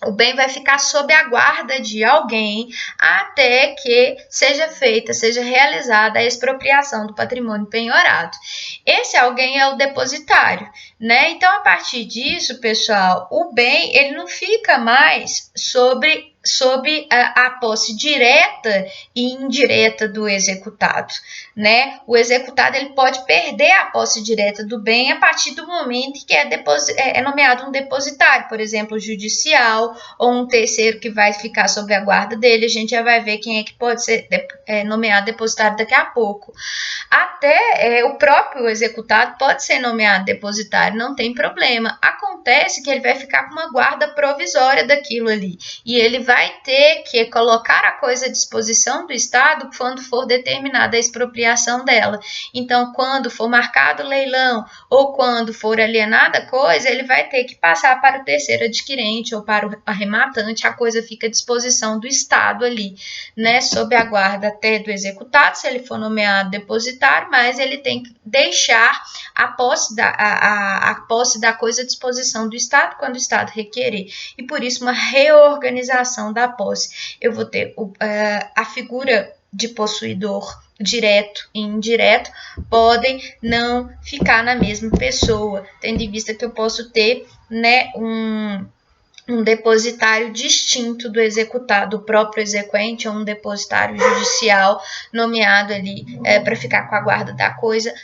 o bem vai ficar sob a guarda de alguém até que seja realizada a expropriação do patrimônio penhorado. Esse alguém é o depositário, né? Então, a partir disso, pessoal, o bem ele não fica mais sob a posse direta e indireta do executado, né? O executado ele pode perder a posse direta do bem a partir do momento que é nomeado um depositário, por exemplo, judicial, ou um terceiro que vai ficar sob a guarda dele. A gente já vai ver quem é que pode ser nomeado depositário daqui a pouco. Até o próprio executado pode ser nomeado depositário, não tem problema. Acontece que ele vai ficar com uma guarda provisória daquilo ali, e ele vai ter que colocar a coisa à disposição do Estado quando for determinada a expropriação dela. Então, quando for marcado o leilão ou quando for alienada a coisa, ele vai ter que passar para o terceiro adquirente ou para o arrematante, a coisa fica à disposição do Estado ali, né, sob a guarda até do executado, se ele for nomeado depositário, mas ele tem que deixar a posse da coisa à disposição do Estado quando o Estado requerer, e por isso uma reorganização da posse. Eu vou ter a figura de possuidor direto e indireto podem não ficar na mesma pessoa, tendo em vista que eu posso ter, né, um depositário distinto do executado, o próprio exequente, ou um depositário judicial nomeado ali para ficar com a guarda da coisa,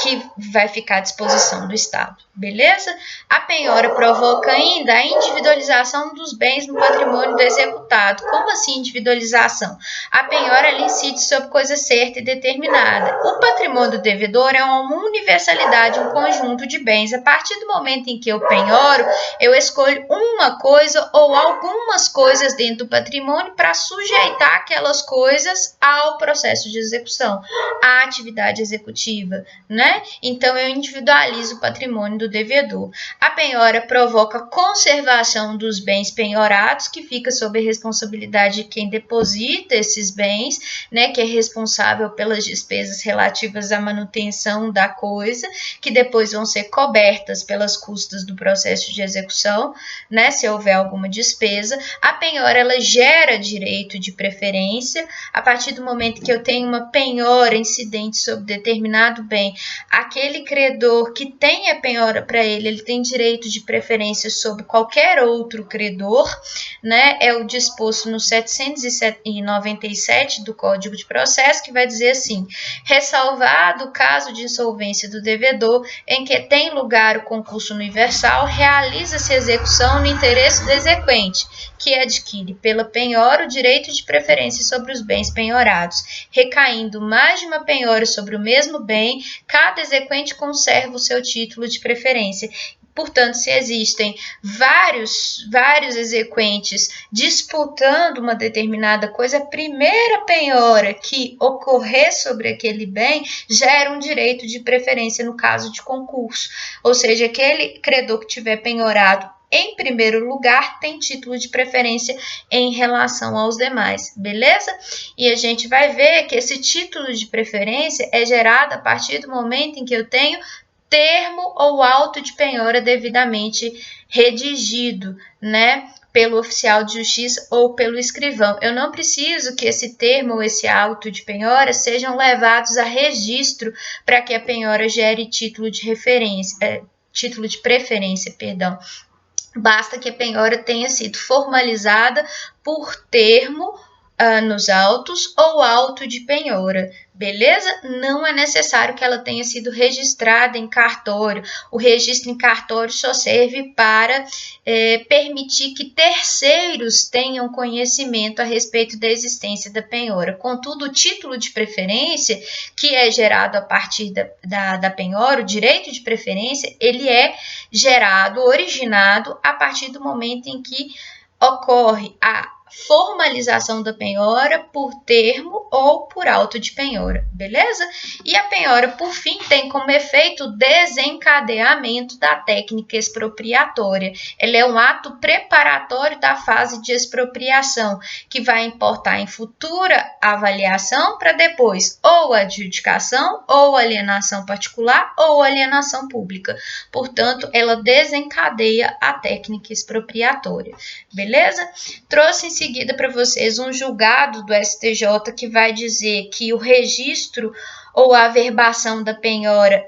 que vai ficar à disposição do Estado, beleza? A penhora provoca ainda a individualização dos bens no patrimônio do executado. Como assim individualização? A penhora ela incide sobre coisa certa e determinada. O patrimônio do devedor é uma universalidade, um conjunto de bens. A partir do momento em que eu penhoro, eu escolho uma coisa ou algumas coisas dentro do patrimônio para sujeitar aquelas coisas ao processo de execução, à atividade executiva, né? Então, eu individualizo o patrimônio do devedor. A penhora provoca conservação dos bens penhorados, que fica sob a responsabilidade de quem deposita esses bens, né? Que é responsável pelas despesas relativas à manutenção da coisa, que depois vão ser cobertas pelas custas do processo de execução, né? Se houver alguma despesa. A penhora, ela gera direito de preferência. A partir do momento que eu tenho uma penhora incidente sobre determinado bem, aquele credor que tem a penhora para ele tem direito de preferência sobre qualquer outro credor, né? É o disposto no 797 do Código de Processo, que vai dizer assim: ressalvado o caso de insolvência do devedor em que tem lugar o concurso universal, realiza-se execução no interesse do exequente, que adquire pela penhora o direito de preferência sobre os bens penhorados. Recaindo mais de uma penhora sobre o mesmo bem, cada exequente conserva o seu título de preferência. Portanto, se existem vários exequentes disputando uma determinada coisa, a primeira penhora que ocorrer sobre aquele bem gera um direito de preferência no caso de concurso. Ou seja, aquele credor que tiver penhorado em primeiro lugar, tem título de preferência em relação aos demais, beleza? E a gente vai ver que esse título de preferência é gerado a partir do momento em que eu tenho termo ou auto de penhora devidamente redigido, né? Pelo oficial de justiça ou pelo escrivão. Eu não preciso que esse termo ou esse auto de penhora sejam levados a registro para que a penhora gere título de preferência, perdão. Basta que a penhora tenha sido formalizada por termo nos autos ou auto de penhora, beleza? Não é necessário que ela tenha sido registrada em cartório. O registro em cartório só serve para permitir que terceiros tenham conhecimento a respeito da existência da penhora. Contudo, o título de preferência, que é gerado a partir da penhora, o direito de preferência, ele é gerado, originado a partir do momento em que ocorre a formalização da penhora por termo ou por auto de penhora, beleza? E a penhora, por fim, tem como efeito o desencadeamento da técnica expropriatória. Ela é um ato preparatório da fase de expropriação, que vai importar em futura avaliação para depois ou adjudicação, ou alienação particular, ou alienação pública. Portanto, ela desencadeia a técnica expropriatória, beleza? Trouxe em seguida para vocês um julgado do STJ que vai dizer que o registro ou a averbação da penhora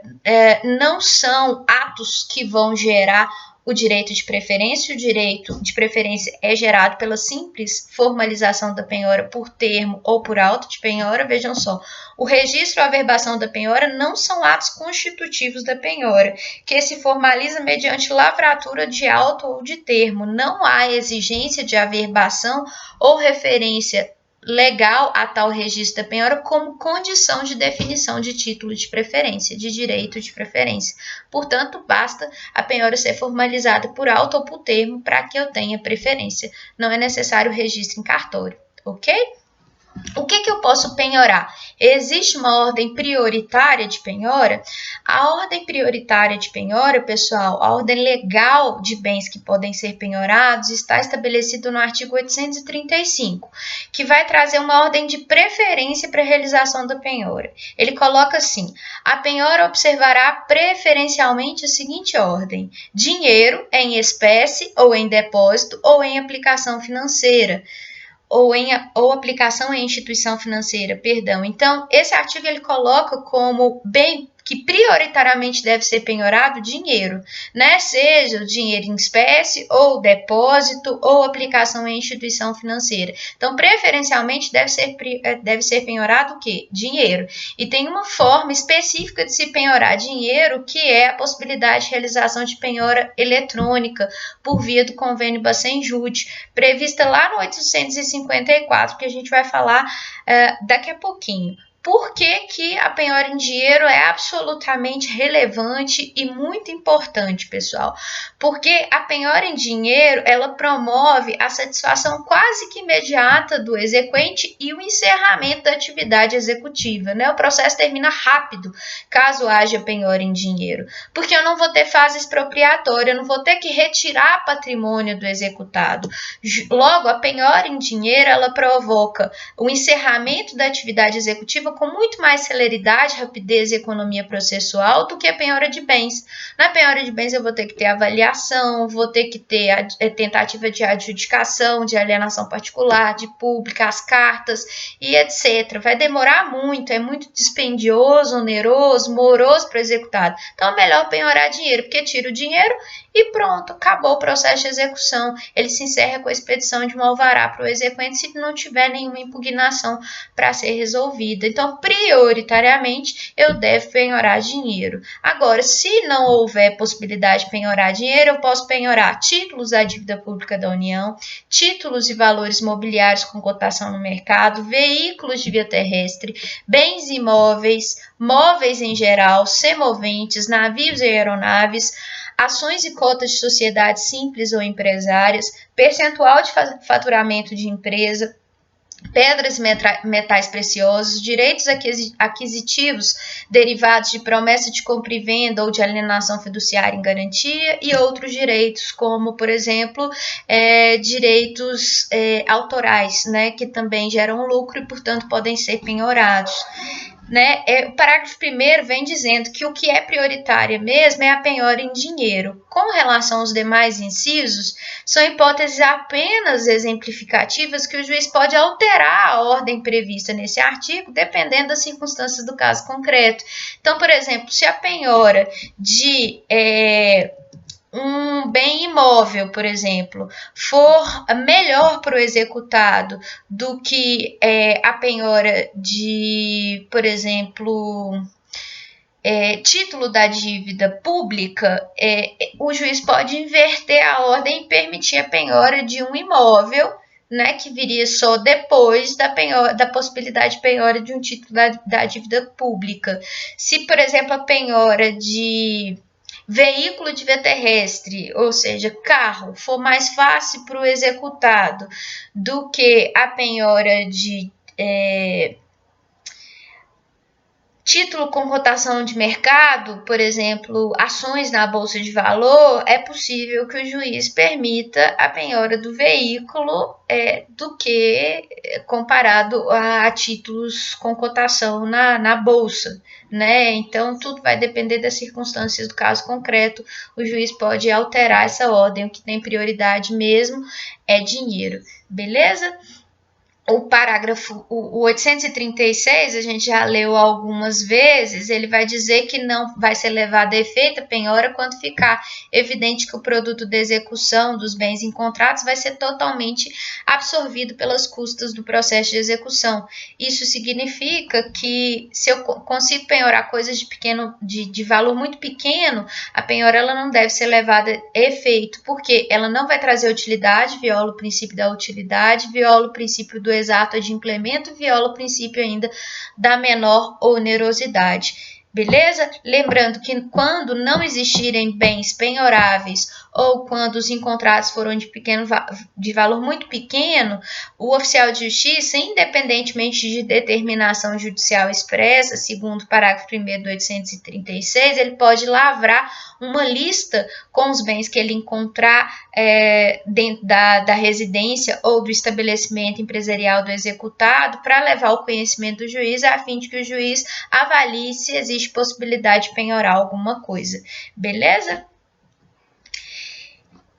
não são atos que vão gerar o direito de preferência. O direito de preferência é gerado pela simples formalização da penhora por termo ou por auto de penhora. Vejam só, o registro ou a averbação da penhora não são atos constitutivos da penhora, que se formaliza mediante lavratura de auto ou de termo. Não há exigência de averbação ou referência legal a tal registro da penhora como condição de definição de título de preferência, de direito de preferência. Portanto, basta a penhora ser formalizada por auto ou por termo para que eu tenha preferência. Não é necessário o registro em cartório, ok? O que eu posso penhorar? Existe uma ordem prioritária de penhora? A ordem prioritária de penhora, pessoal, a ordem legal de bens que podem ser penhorados está estabelecida no artigo 835, que vai trazer uma ordem de preferência para a realização da penhora. Ele coloca assim: a penhora observará preferencialmente a seguinte ordem: dinheiro em espécie ou em depósito ou em aplicação financeira. Ou aplicação em instituição financeira, perdão. Então, esse artigo ele coloca como bem que prioritariamente deve ser penhorado dinheiro, né? Seja o dinheiro em espécie, ou depósito, ou aplicação em instituição financeira. Então, preferencialmente deve ser penhorado o quê? Dinheiro. E tem uma forma específica de se penhorar dinheiro, que é a possibilidade de realização de penhora eletrônica por via do convênio Bacen-Jude, prevista lá no 854, que a gente vai falar daqui a pouquinho. Por que a penhora em dinheiro é absolutamente relevante e muito importante, pessoal? Porque a penhora em dinheiro, ela promove a satisfação quase que imediata do exequente e o encerramento da atividade executiva, né? O processo termina rápido, caso haja penhora em dinheiro, porque eu não vou ter fase expropriatória, eu não vou ter que retirar patrimônio do executado. Logo, a penhora em dinheiro, ela provoca o encerramento da atividade executiva com muito mais celeridade, rapidez e economia processual do que a penhora de bens. Na penhora de bens eu vou ter que ter avaliação, vou ter que ter a tentativa de adjudicação, de alienação particular, de pública, as cartas e etc. Vai demorar muito, é muito dispendioso, oneroso, moroso para o executado. Então é melhor penhorar dinheiro, porque tira o dinheiro e pronto, acabou o processo de execução. Ele se encerra com a expedição de um alvará para o exequente se não tiver nenhuma impugnação para ser resolvida. Então, prioritariamente, eu devo penhorar dinheiro. Agora, se não houver possibilidade de penhorar dinheiro, eu posso penhorar títulos da dívida pública da União, títulos e valores mobiliários com cotação no mercado, veículos de via terrestre, bens imóveis, móveis em geral, semoventes, navios e aeronaves, ações e cotas de sociedades simples ou empresárias, percentual de faturamento de empresa, pedras e metais preciosos, direitos aquisitivos derivados de promessa de compra e venda ou de alienação fiduciária em garantia e outros direitos, como, por exemplo, direitos autorais, né, que também geram lucro e, portanto, podem ser penhorados. Né? O parágrafo 1º vem dizendo que o que é prioritário mesmo é a penhora em dinheiro. Com relação aos demais incisos, são hipóteses apenas exemplificativas que o juiz pode alterar a ordem prevista nesse artigo, dependendo das circunstâncias do caso concreto. Então, por exemplo, se a penhora de um bem imóvel, por exemplo, for melhor para o executado do que a penhora de, por exemplo, título da dívida pública, o juiz pode inverter a ordem e permitir a penhora de um imóvel, né, que viria só depois da possibilidade de penhora de um título da dívida pública. Se, por exemplo, a penhora de veículo de via terrestre, ou seja, carro, for mais fácil para o executado do que a penhora de título com cotação de mercado, por exemplo, ações na bolsa de valor, é possível que o juiz permita a penhora do veículo do que comparado a títulos com cotação na bolsa, né? Então, tudo vai depender das circunstâncias do caso concreto. O juiz pode alterar essa ordem. O que tem prioridade mesmo é dinheiro, beleza? O parágrafo, o 836, a gente já leu algumas vezes, ele vai dizer que não vai ser levado a efeito a penhora quando ficar evidente que o produto de execução dos bens encontrados vai ser totalmente absorvido pelas custas do processo de execução. Isso significa que se eu consigo penhorar coisas de valor muito pequeno, a penhora ela não deve ser levada a efeito, porque ela não vai trazer utilidade, viola o princípio da utilidade, viola o princípio do exato adimplemento, viola o princípio ainda da menor onerosidade. Beleza? Lembrando que quando não existirem bens penhoráveis ou quando os encontrados foram de valor muito pequeno, o oficial de justiça, independentemente de determinação judicial expressa, segundo o parágrafo 1º do 836, ele pode lavrar uma lista com os bens que ele encontrar dentro da residência ou do estabelecimento empresarial do executado para levar ao conhecimento do juiz, a fim de que o juiz avalie se existe possibilidade de penhorar alguma coisa. Beleza?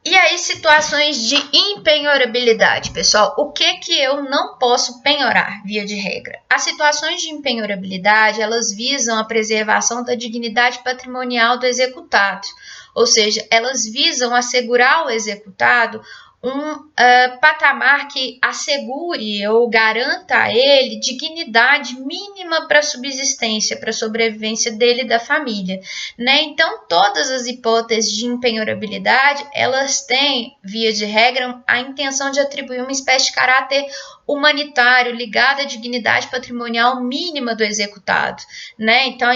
E aí, situações de impenhorabilidade, pessoal. O que eu não posso penhorar, via de regra? As situações de impenhorabilidade, elas visam a preservação da dignidade patrimonial do executado. Ou seja, elas visam assegurar ao executado um patamar que assegure ou garanta a ele dignidade mínima para a subsistência, para a sobrevivência dele e da família, né? Então, todas as hipóteses de impenhorabilidade, elas têm, via de regra, a intenção de atribuir uma espécie de caráter humanitário ligado à dignidade patrimonial mínima do executado, né? Então,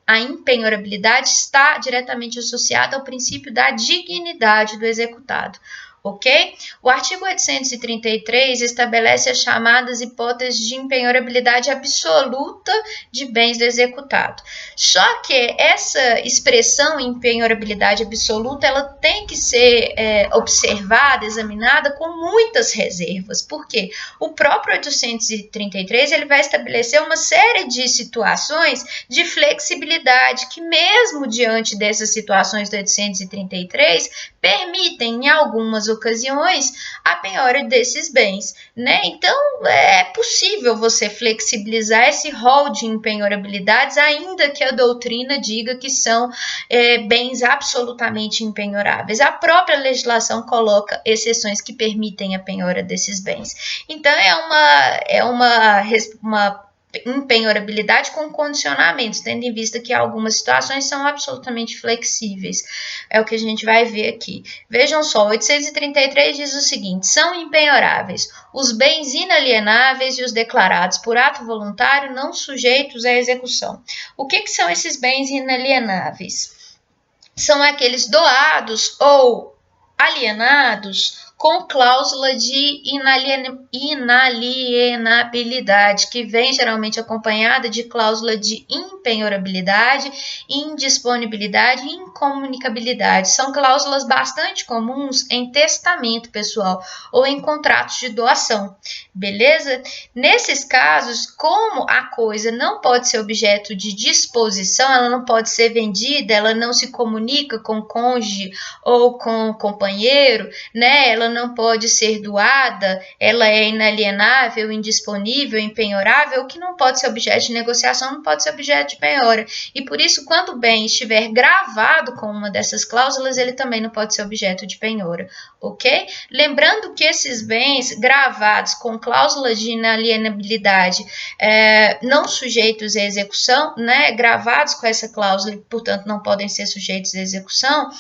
a impenhorabilidade está diretamente associada ao princípio da dignidade do executado. Ok? O artigo 833 estabelece as chamadas hipóteses de impenhorabilidade absoluta de bens do executado. Só que essa expressão impenhorabilidade absoluta, ela tem que ser observada, examinada com muitas reservas. Por quê? O próprio 833 ele vai estabelecer uma série de situações de flexibilidade que, mesmo diante dessas situações do 833, permitem, em algumas ocasiões, a penhora desses bens, né? Então, é possível você flexibilizar esse rol de impenhorabilidades, ainda que a doutrina diga que são bens absolutamente impenhoráveis. A própria legislação coloca exceções que permitem a penhora desses bens. Então, é uma impenhorabilidade com condicionamentos, tendo em vista que algumas situações são absolutamente flexíveis. É o que a gente vai ver aqui. Vejam só, o 833 diz o seguinte: são impenhoráveis os bens inalienáveis e os declarados por ato voluntário não sujeitos à execução. O que são esses bens inalienáveis? São aqueles doados ou alienados com cláusula de inalienabilidade, que vem geralmente acompanhada de cláusula de impenhorabilidade, indisponibilidade e incomunicabilidade. São cláusulas bastante comuns em testamento pessoal ou em contratos de doação, beleza? Nesses casos, como a coisa não pode ser objeto de disposição, ela não pode ser vendida, ela não se comunica com o cônjuge ou com o companheiro, né? Ela não pode ser doada, ela é inalienável, indisponível, impenhorável, o que não pode ser objeto de negociação não pode ser objeto de penhora. E por isso, quando o bem estiver gravado com uma dessas cláusulas, ele também não pode ser objeto de penhora, ok? Lembrando que esses bens gravados com cláusulas de inalienabilidade não sujeitos à execução, né? Gravados com essa cláusula e, portanto, não podem ser sujeitos à execução,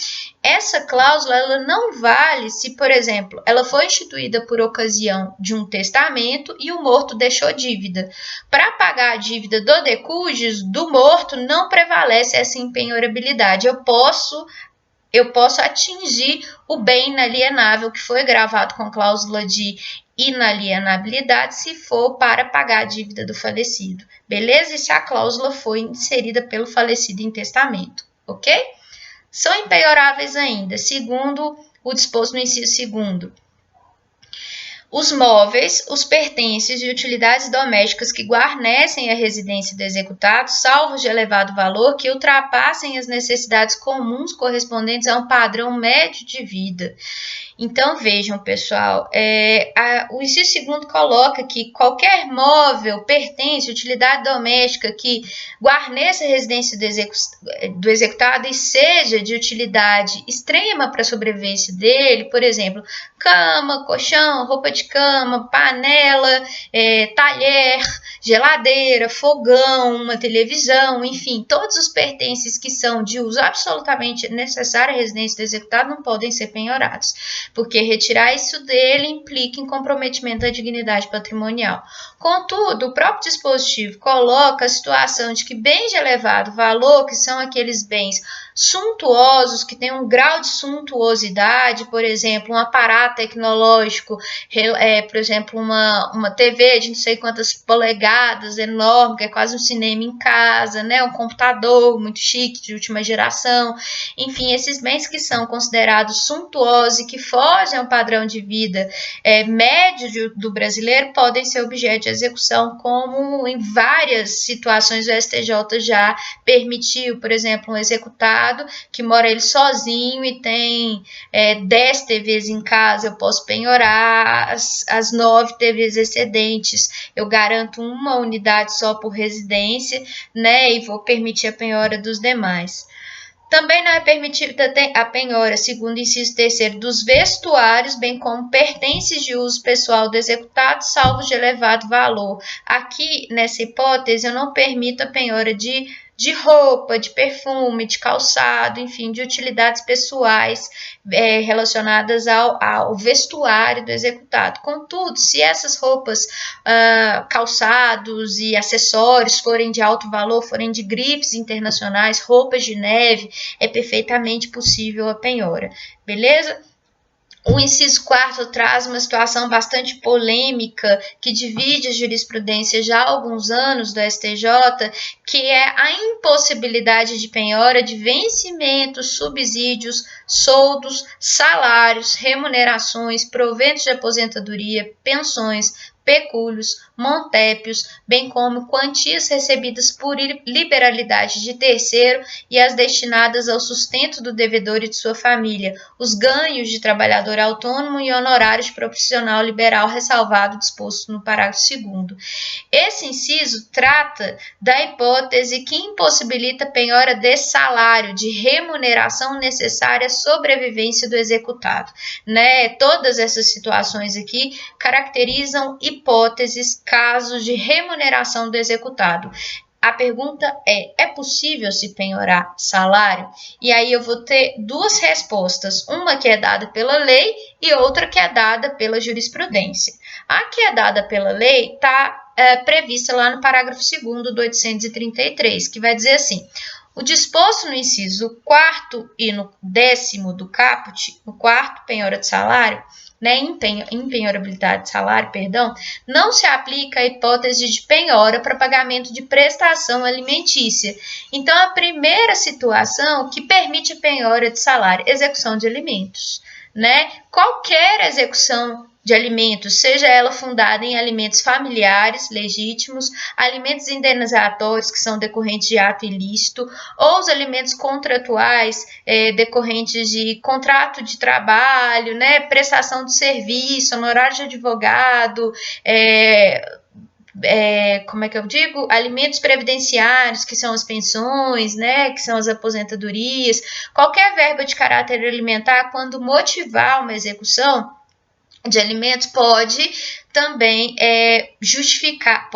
essa cláusula ela não vale se, por exemplo, ela foi instituída por ocasião de um testamento e o morto deixou dívida. Para pagar a dívida do decujus, do morto, não prevalece essa impenhorabilidade. Eu posso atingir o bem inalienável que foi gravado com cláusula de inalienabilidade se for para pagar a dívida do falecido, beleza? E se a cláusula foi inserida pelo falecido em testamento, ok? São impenhoráveis ainda, segundo o disposto no inciso 2º. Os móveis, os pertences e utilidades domésticas que guarnecem a residência do executado, salvo de elevado valor, que ultrapassem as necessidades comuns correspondentes a um padrão médio de vida. Então, vejam, pessoal, o inciso 2º coloca que qualquer móvel, pertence, utilidade doméstica que guarneça a residência do executado e seja de utilidade extrema para a sobrevivência dele, por exemplo, cama, colchão, roupa de cama, panela, talher, geladeira, fogão, uma televisão, enfim, todos os pertences que são de uso absolutamente necessário à residência do executado não podem ser penhorados, porque retirar isso dele implica em comprometimento da dignidade patrimonial. Contudo, o próprio dispositivo coloca a situação de que bens de elevado valor, que são aqueles bens suntuosos, que têm um grau de suntuosidade, por exemplo, um aparato tecnológico, por exemplo, uma TV de não sei quantas polegadas, enorme, que é quase um cinema em casa, né? Um computador muito chique, de última geração, enfim, esses bens que são considerados suntuosos e que fogem ao padrão de vida médio do brasileiro podem ser objeto de execução, como em várias situações o STJ já permitiu, por exemplo, um executado que mora ele sozinho e tem 10 TVs em casa, eu posso penhorar as 9 TVs excedentes, eu garanto uma unidade só por residência, né, e vou permitir a penhora dos demais. Também não é permitida a penhora, segundo o inciso 3º, dos vestuários, bem como pertences de uso pessoal do executado, salvo de elevado valor. Aqui, nessa hipótese, eu não permito a penhora de roupa, de perfume, de calçado, enfim, de utilidades pessoais relacionadas ao vestuário do executado. Contudo, se essas roupas, calçados e acessórios forem de alto valor, forem de grifes internacionais, roupas de neve, é perfeitamente possível a penhora, beleza? O inciso 4º traz uma situação bastante polêmica que divide a jurisprudência já há alguns anos do STJ, que é a impossibilidade de penhora de vencimentos, subsídios, soldos, salários, remunerações, proventos de aposentadoria, pensões, pecúlios, montépios, bem como quantias recebidas por liberalidade de terceiro e as destinadas ao sustento do devedor e de sua família, os ganhos de trabalhador autônomo e honorários de profissional liberal ressalvado disposto no parágrafo 2º. Esse inciso trata da hipótese que impossibilita a penhora de salário, de remuneração necessária à sobrevivência do executado, né? Todas essas situações aqui caracterizam hipóteses, casos de remuneração do executado. A pergunta é possível se penhorar salário? E aí eu vou ter duas respostas, uma que é dada pela lei e outra que é dada pela jurisprudência. A que é dada pela lei está prevista lá no parágrafo 2º do 833, que vai dizer assim: O disposto no inciso 4º e no 10º do caput, no 4º, penhora de salário, né, impenhorabilidade de salário, perdão, não se aplica a hipótese de penhora para pagamento de prestação alimentícia. Então, a primeira situação que permite a penhora de salário, execução de alimentos, né? Qualquer execução de alimentos, seja ela fundada em alimentos familiares legítimos, alimentos indenizatórios que são decorrentes de ato ilícito, ou os alimentos contratuais decorrentes de contrato de trabalho, né, prestação de serviço, honorário de advogado, como é que eu digo? Alimentos previdenciários, que são as pensões, né, que são as aposentadorias, qualquer verba de caráter alimentar, quando motivar uma execução de alimentos, pode também justificar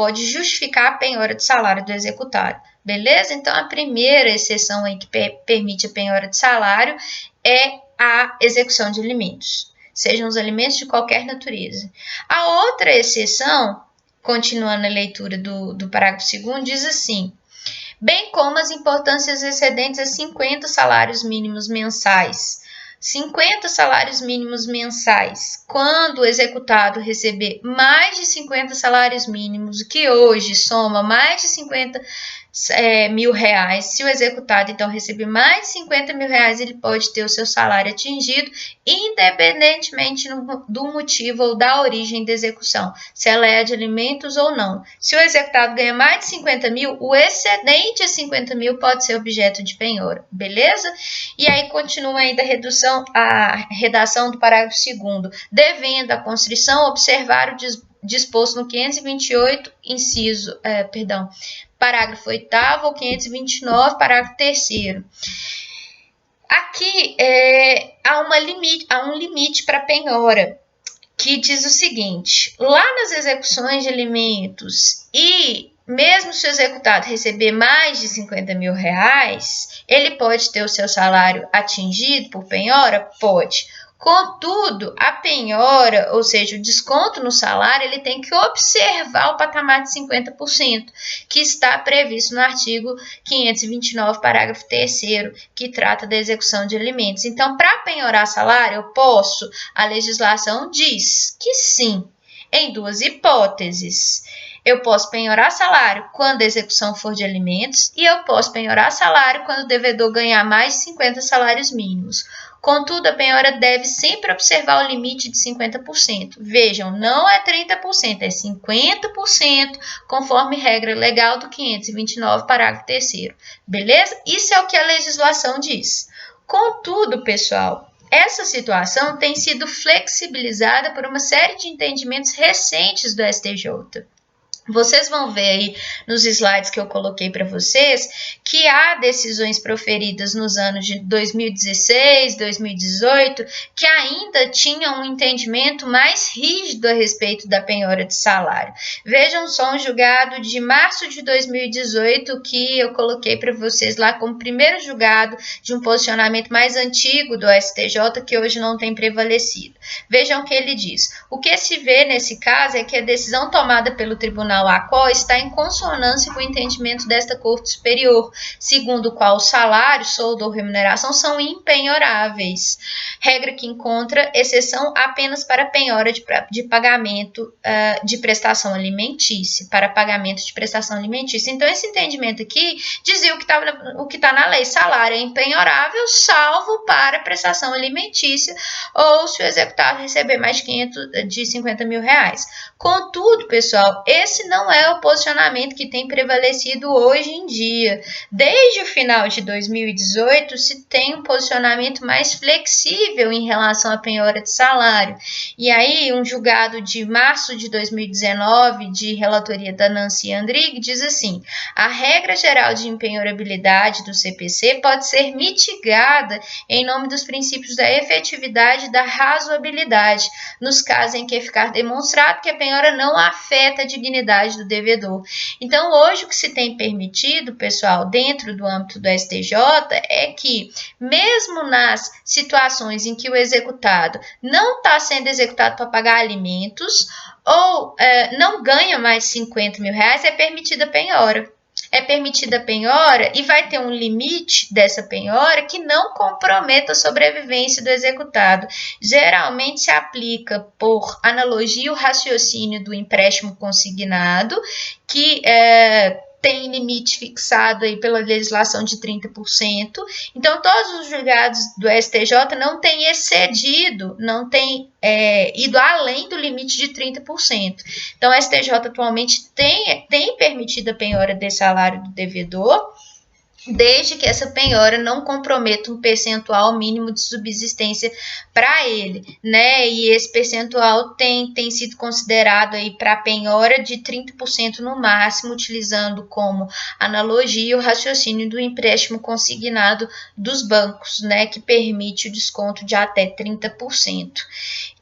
a penhora de salário do executário, beleza? Então, a primeira exceção aí que permite a penhora de salário é a execução de alimentos, sejam os alimentos de qualquer natureza. A outra exceção, continuando a leitura do parágrafo 2º, diz assim: bem como as importâncias excedentes a 50 salários mínimos mensais. 50 salários mínimos mensais. Quando o executado receber mais de 50 salários mínimos, que hoje soma mais de 50 mil reais, se o executado então receber mais de 50 mil reais, ele pode ter o seu salário atingido, independentemente do motivo ou da origem da execução, se ela é de alimentos ou não. Se o executado ganha mais de 50 mil, o excedente a 50 mil pode ser objeto de penhora, beleza? E aí continua ainda a redação do parágrafo 2º, devendo a constrição observar o disposto no 528, parágrafo 8º ou 529, parágrafo 3º. Aqui há um limite para penhora, que diz o seguinte: lá nas execuções de alimentos, e mesmo se o executado receber mais de 50 mil reais, ele pode ter o seu salário atingido por penhora? Pode. Contudo, a penhora, ou seja, o desconto no salário, ele tem que observar o patamar de 50%, que está previsto no artigo 529, parágrafo 3º, que trata da execução de alimentos. Então, para penhorar salário, eu posso, a legislação diz que sim, em duas hipóteses. Eu posso penhorar salário quando a execução for de alimentos e eu posso penhorar salário quando o devedor ganhar mais de 50 salários mínimos. Contudo, a penhora deve sempre observar o limite de 50%. Vejam, não é 30%, é 50%, conforme regra legal do 529, parágrafo 3º. Beleza? Isso é o que a legislação diz. Contudo, pessoal, essa situação tem sido flexibilizada por uma série de entendimentos recentes do STJ. Vocês vão ver aí nos slides que eu coloquei para vocês que há decisões proferidas nos anos de 2016, 2018, que ainda tinham um entendimento mais rígido a respeito da penhora de salário. Vejam só um julgado de março de 2018 que eu coloquei para vocês lá como primeiro julgado de um posicionamento mais antigo do STJ, que hoje não tem prevalecido. Vejam o que ele diz. O que se vê nesse caso é que a decisão tomada pelo Tribunal ACO está em consonância com o entendimento desta Corte Superior, segundo o qual o salário, soldo ou remuneração são impenhoráveis, regra que encontra exceção apenas para penhora de pagamento de prestação alimentícia, para pagamento de prestação alimentícia. Então, esse entendimento aqui dizia o que está na lei: salário é impenhorável, salvo para prestação alimentícia, ou se o executado receber mais de 50 mil reais. Contudo, pessoal, esse não é o posicionamento que tem prevalecido hoje em dia. Desde o final de 2018, se tem um posicionamento mais flexível em relação à penhora de salário. E aí, um julgado de março de 2019, de relatoria da Nancy Andrighi, diz assim: a regra geral de impenhorabilidade do CPC pode ser mitigada em nome dos princípios da efetividade e da razoabilidade, nos casos em que ficar demonstrado que a penhora não afeta a dignidade do devedor. Então, hoje o que se tem permitido, pessoal, dentro do âmbito do STJ, é que, mesmo nas situações em que o executado não está sendo executado para pagar alimentos ou não ganha mais 50 mil reais, é permitida a penhora. é permitida a penhora e vai ter um limite dessa penhora que não comprometa a sobrevivência do executado. Geralmente se aplica por analogia o raciocínio do empréstimo consignado, que tem limite fixado aí pela legislação de 30%. Então, todos os julgados do STJ não têm excedido, não têm ido além do limite de 30%. Então, o STJ atualmente tem permitido a penhora desse salário do devedor, desde que essa penhora não comprometa um percentual mínimo de subsistência para ele, né? E esse percentual tem sido considerado aí para penhora de 30% no máximo, utilizando como analogia o raciocínio do empréstimo consignado dos bancos, né? Que permite o desconto de até 30%.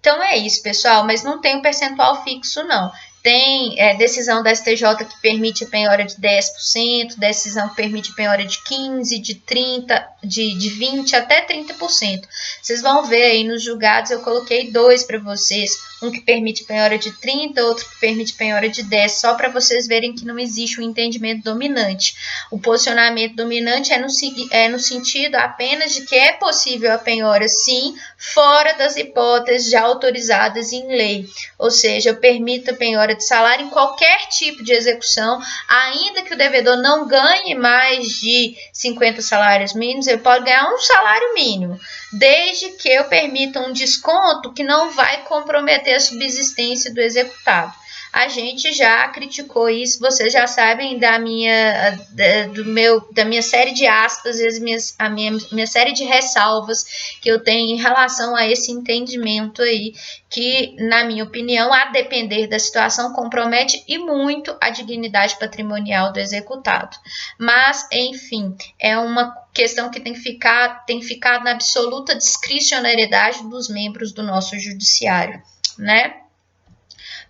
Então é isso, pessoal, mas não tem um percentual fixo, não. Tem decisão da STJ que permite a penhora de 10%, decisão que permite penhora de 15%, de 30%, de 20% até 30%. Vocês vão ver aí nos julgados, eu coloquei 2 para vocês, um que permite penhora de 30%, outro que permite penhora de 10%, só para vocês verem que não existe um entendimento dominante. O posicionamento dominante é no sentido apenas de que é possível a penhora, sim, fora das hipóteses já autorizadas em lei, ou seja, eu permito a penhora de salário em qualquer tipo de execução, ainda que o devedor não ganhe mais de 50 salários mínimos, ele pode ganhar um salário mínimo, desde que eu permita um desconto que não vai comprometer a subsistência do executado. A gente já criticou isso, vocês já sabem da minha série de aspas e a minha série de ressalvas que eu tenho em relação a esse entendimento aí, que, na minha opinião, a depender da situação, compromete e muito a dignidade patrimonial do executado. Mas, enfim, é uma questão que tem ficado na absoluta discricionariedade dos membros do nosso judiciário, né?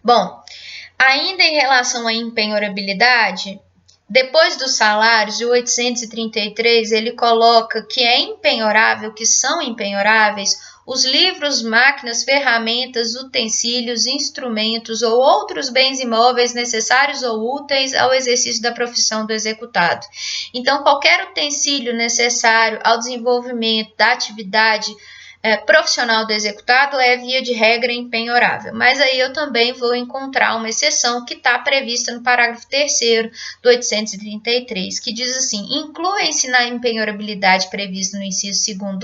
Bom, ainda em relação à impenhorabilidade, depois dos salários, o 833, ele coloca que é impenhorável, que são impenhoráveis, os livros, máquinas, ferramentas, utensílios, instrumentos ou outros bens imóveis necessários ou úteis ao exercício da profissão do executado. Então, qualquer utensílio necessário ao desenvolvimento da atividade profissional do executado é, via de regra, impenhorável. Mas aí eu também vou encontrar uma exceção que está prevista no parágrafo 3º do 833, que diz assim: incluem-se na impenhorabilidade prevista no inciso 5º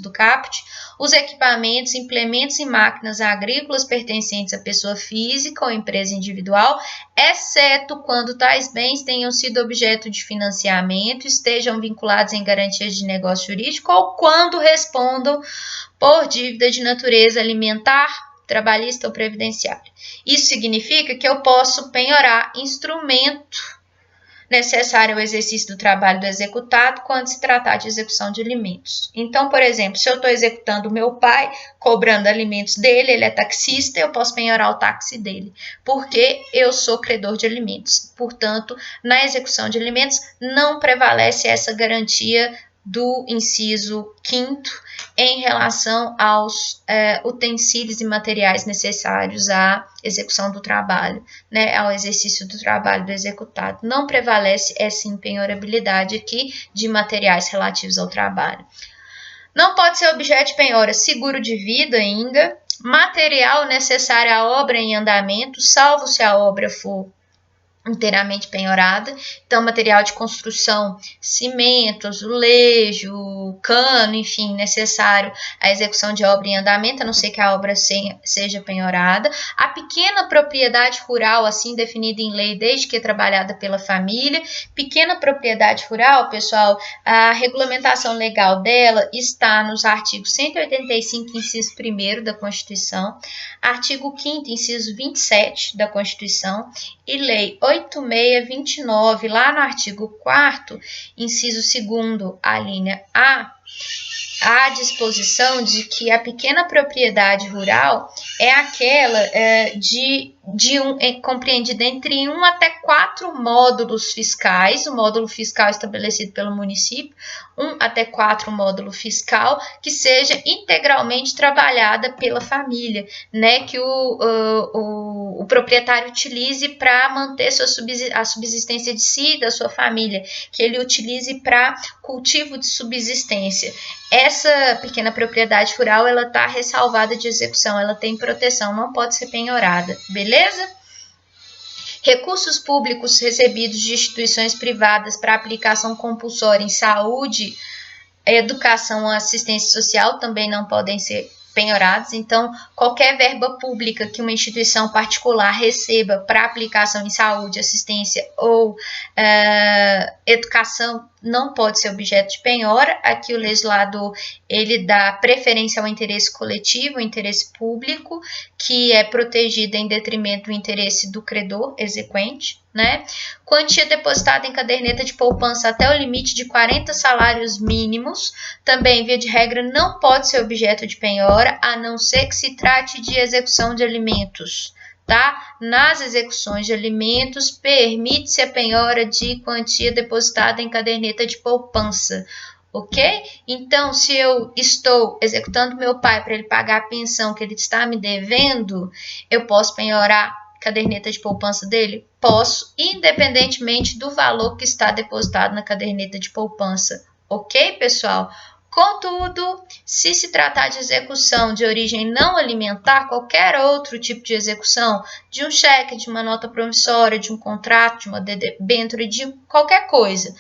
do caput os equipamentos, implementos e máquinas agrícolas pertencentes à pessoa física ou empresa individual, exceto quando tais bens tenham sido objeto de financiamento, estejam vinculados em garantias de negócio jurídico ou quando respondam por dívida de natureza alimentar, trabalhista ou previdenciária. Isso significa que eu posso penhorar instrumento necessário ao exercício do trabalho do executado quando se tratar de execução de alimentos. Então, por exemplo, se eu estou executando o meu pai, cobrando alimentos dele, ele é taxista, eu posso penhorar o táxi dele, porque eu sou credor de alimentos. Portanto, na execução de alimentos, não prevalece essa garantia do inciso 5º em relação aos utensílios e materiais necessários à execução do trabalho, né, ao exercício do trabalho do executado. Não prevalece essa impenhorabilidade aqui de materiais relativos ao trabalho. Não pode ser objeto de penhora seguro de vida ainda, material necessário à obra em andamento, salvo se a obra for inteiramente penhorada. Então, material de construção, cimento, azulejo, cano, enfim, necessário à execução de obra em andamento, a não ser que a obra seja penhorada. A pequena propriedade rural, assim definida em lei, desde que é trabalhada pela família. Pequena propriedade rural, pessoal, a regulamentação legal dela está nos artigos 185, inciso 1º da Constituição, artigo 5º, inciso 27 da Constituição, e lei 8629, lá no artigo 4º, inciso 2º, a linha A, há disposição de que a pequena propriedade rural é aquela compreendida entre 1 até 4 módulos fiscais, o módulo fiscal estabelecido pelo município, 1 até 4 módulo fiscal, que seja integralmente trabalhada pela família, né, que o proprietário utilize para manter a subsistência de si e da sua família, que ele utilize para cultivo de subsistência. Essa pequena propriedade rural, ela está ressalvada de execução, ela tem proteção, não pode ser penhorada, beleza? Recursos públicos recebidos de instituições privadas para aplicação compulsória em saúde, educação ou assistência social também não podem ser penhorados. Então, qualquer verba pública que uma instituição particular receba para aplicação em saúde, assistência ou educação não pode ser objeto de penhora. Aqui o legislador ele dá preferência ao interesse coletivo, ao interesse público, que é protegido em detrimento do interesse do credor exequente, né? Quantia depositada em caderneta de poupança até o limite de 40 salários mínimos, também, via de regra, não pode ser objeto de penhora, a não ser que se trate de execução de alimentos. Tá? Nas execuções de alimentos, permite-se a penhora de quantia depositada em caderneta de poupança, ok? Então, se eu estou executando meu pai para ele pagar a pensão que ele está me devendo, eu posso penhorar a caderneta de poupança dele? Posso, independentemente do valor que está depositado na caderneta de poupança, ok, pessoal? Contudo, se tratar de execução de origem não alimentar, qualquer outro tipo de execução, de um cheque, de uma nota promissória, de um contrato, de uma debênture, de qualquer coisa,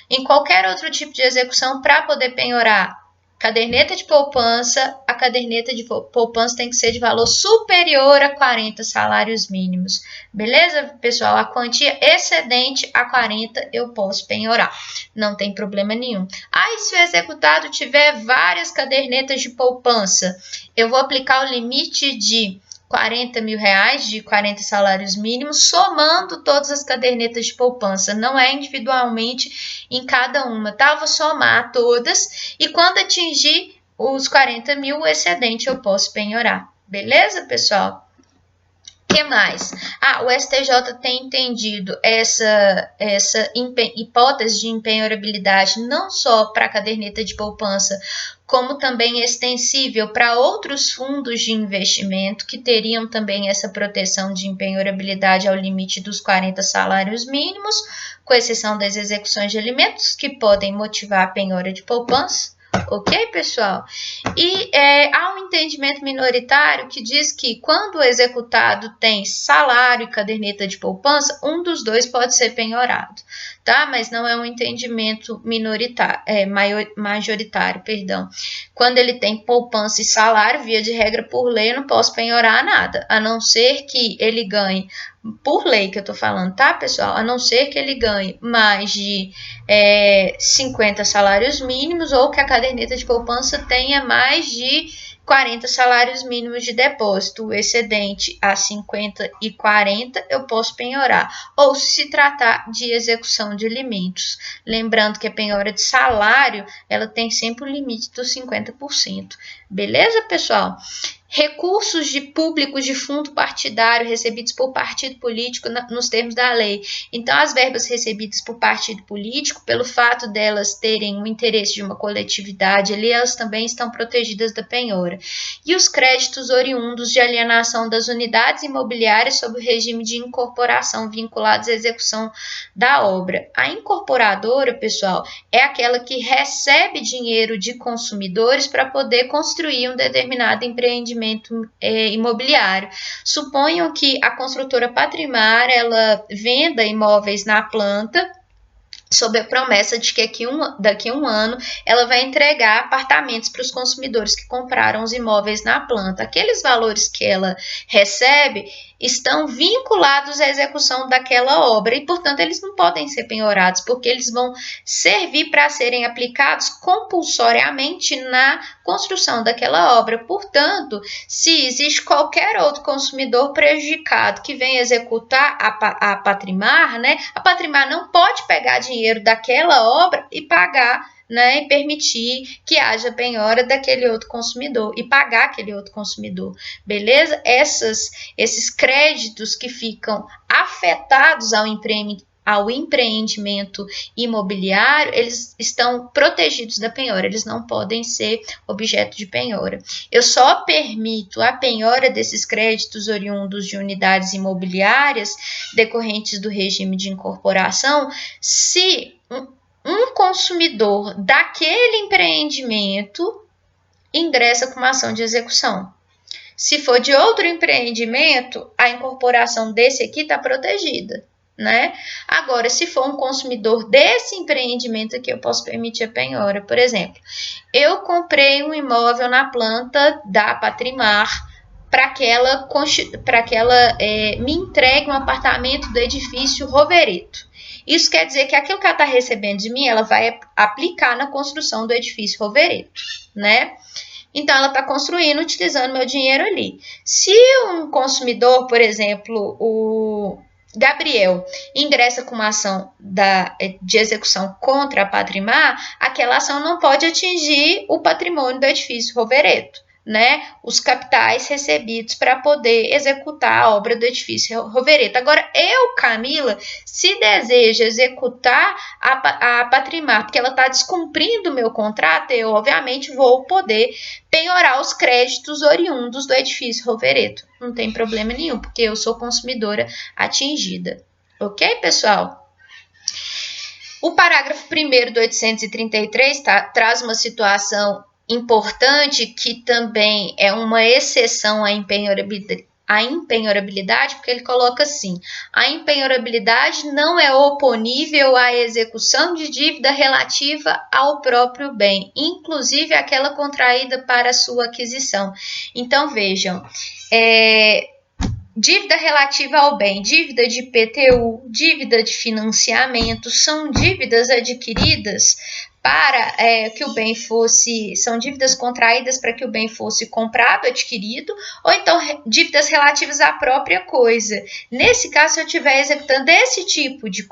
em qualquer outro tipo de execução, para poder penhorar caderneta de poupança, a caderneta de poupança tem que ser de valor superior a 40 salários mínimos. Beleza, pessoal? A quantia excedente a 40 eu posso penhorar. Não tem problema nenhum. E se o executado tiver várias cadernetas de poupança, eu vou aplicar o limite de R$40 mil, de 40 salários mínimos, somando todas as cadernetas de poupança, não é individualmente em cada uma, tá? Eu vou somar todas e quando atingir os 40 mil, o excedente eu posso penhorar, beleza, pessoal? O que mais? O STJ tem entendido essa hipótese de impenhorabilidade não só para a caderneta de poupança, como também extensível para outros fundos de investimento que teriam também essa proteção de impenhorabilidade ao limite dos 40 salários mínimos, com exceção das execuções de alimentos, que podem motivar a penhora de poupança. Ok, pessoal? E há um entendimento minoritário que diz que quando o executado tem salário e caderneta de poupança, um dos dois pode ser penhorado, tá? Mas não é um entendimento majoritário, perdão. Quando ele tem poupança e salário, via de regra, por lei, eu não posso penhorar nada, a não ser que ele ganhe, por lei que eu tô falando, tá, pessoal? A não ser que ele ganhe mais de 50 salários mínimos ou que a caderneta de poupança tenha mais de 40 salários mínimos de depósito. O excedente a 50 e 40 eu posso penhorar. Ou se tratar de execução de alimentos. Lembrando que a penhora de salário, ela tem sempre o limite dos 50%. Beleza, pessoal? Recursos públicos de fundo partidário recebidos por partido político nos termos da lei. Então, as verbas recebidas por partido político, pelo fato delas terem o interesse de uma coletividade, ali elas também estão protegidas da penhora. E os créditos oriundos de alienação das unidades imobiliárias sob o regime de incorporação vinculados à execução da obra. A incorporadora, pessoal, é aquela que recebe dinheiro de consumidores para poder construir um determinado empreendimento imobiliário. Suponham que a construtora Patrimar ela venda imóveis na planta sob a promessa de que daqui a um ano ela vai entregar apartamentos para os consumidores que compraram os imóveis na planta. Aqueles valores que ela recebe estão vinculados à execução daquela obra e, portanto, eles não podem ser penhorados, porque eles vão servir para serem aplicados compulsoriamente na construção daquela obra. Portanto, se existe qualquer outro consumidor prejudicado que venha executar a Patrimar, né, a Patrimar não pode pegar dinheiro daquela obra e pagar né, e permitir que haja penhora daquele outro consumidor e pagar aquele outro consumidor, beleza? Esses créditos que ficam afetados ao empreendimento imobiliário, eles estão protegidos da penhora, eles não podem ser objeto de penhora. Eu só permito a penhora desses créditos oriundos de unidades imobiliárias decorrentes do regime de incorporação se um consumidor daquele empreendimento ingressa com uma ação de execução. Se for de outro empreendimento, a incorporação desse aqui está protegida, né? Agora, se for um consumidor desse empreendimento aqui, eu posso permitir a penhora. Por exemplo, eu comprei um imóvel na planta da Patrimar para que ela me entregue um apartamento do edifício Rovereto. Isso quer dizer que aquilo que ela está recebendo de mim, ela vai aplicar na construção do edifício Rovereto, né? Então, ela está construindo, utilizando meu dinheiro ali. Se um consumidor, por exemplo, o Gabriel, ingressa com uma ação de execução contra a Patrimar, aquela ação não pode atingir o patrimônio do edifício Rovereto, né? Os capitais recebidos para poder executar a obra do edifício Rovereto. Agora, eu, Camila, se desejo executar a Patrimar, porque ela está descumprindo o meu contrato, eu, obviamente, vou poder penhorar os créditos oriundos do edifício Rovereto. Não tem problema nenhum, porque eu sou consumidora atingida. Ok, pessoal? O parágrafo 1º do 833 traz uma situação importante que também é uma exceção à impenhorabilidade, porque ele coloca assim: a impenhorabilidade não é oponível à execução de dívida relativa ao próprio bem, inclusive aquela contraída para sua aquisição. Então, vejam, dívida relativa ao bem, dívida de IPTU, dívida de financiamento, são dívidas adquiridas para que o bem fosse, são dívidas contraídas para que o bem fosse comprado, adquirido, ou então dívidas relativas à própria coisa. Nesse caso, se eu estiver executando esse tipo de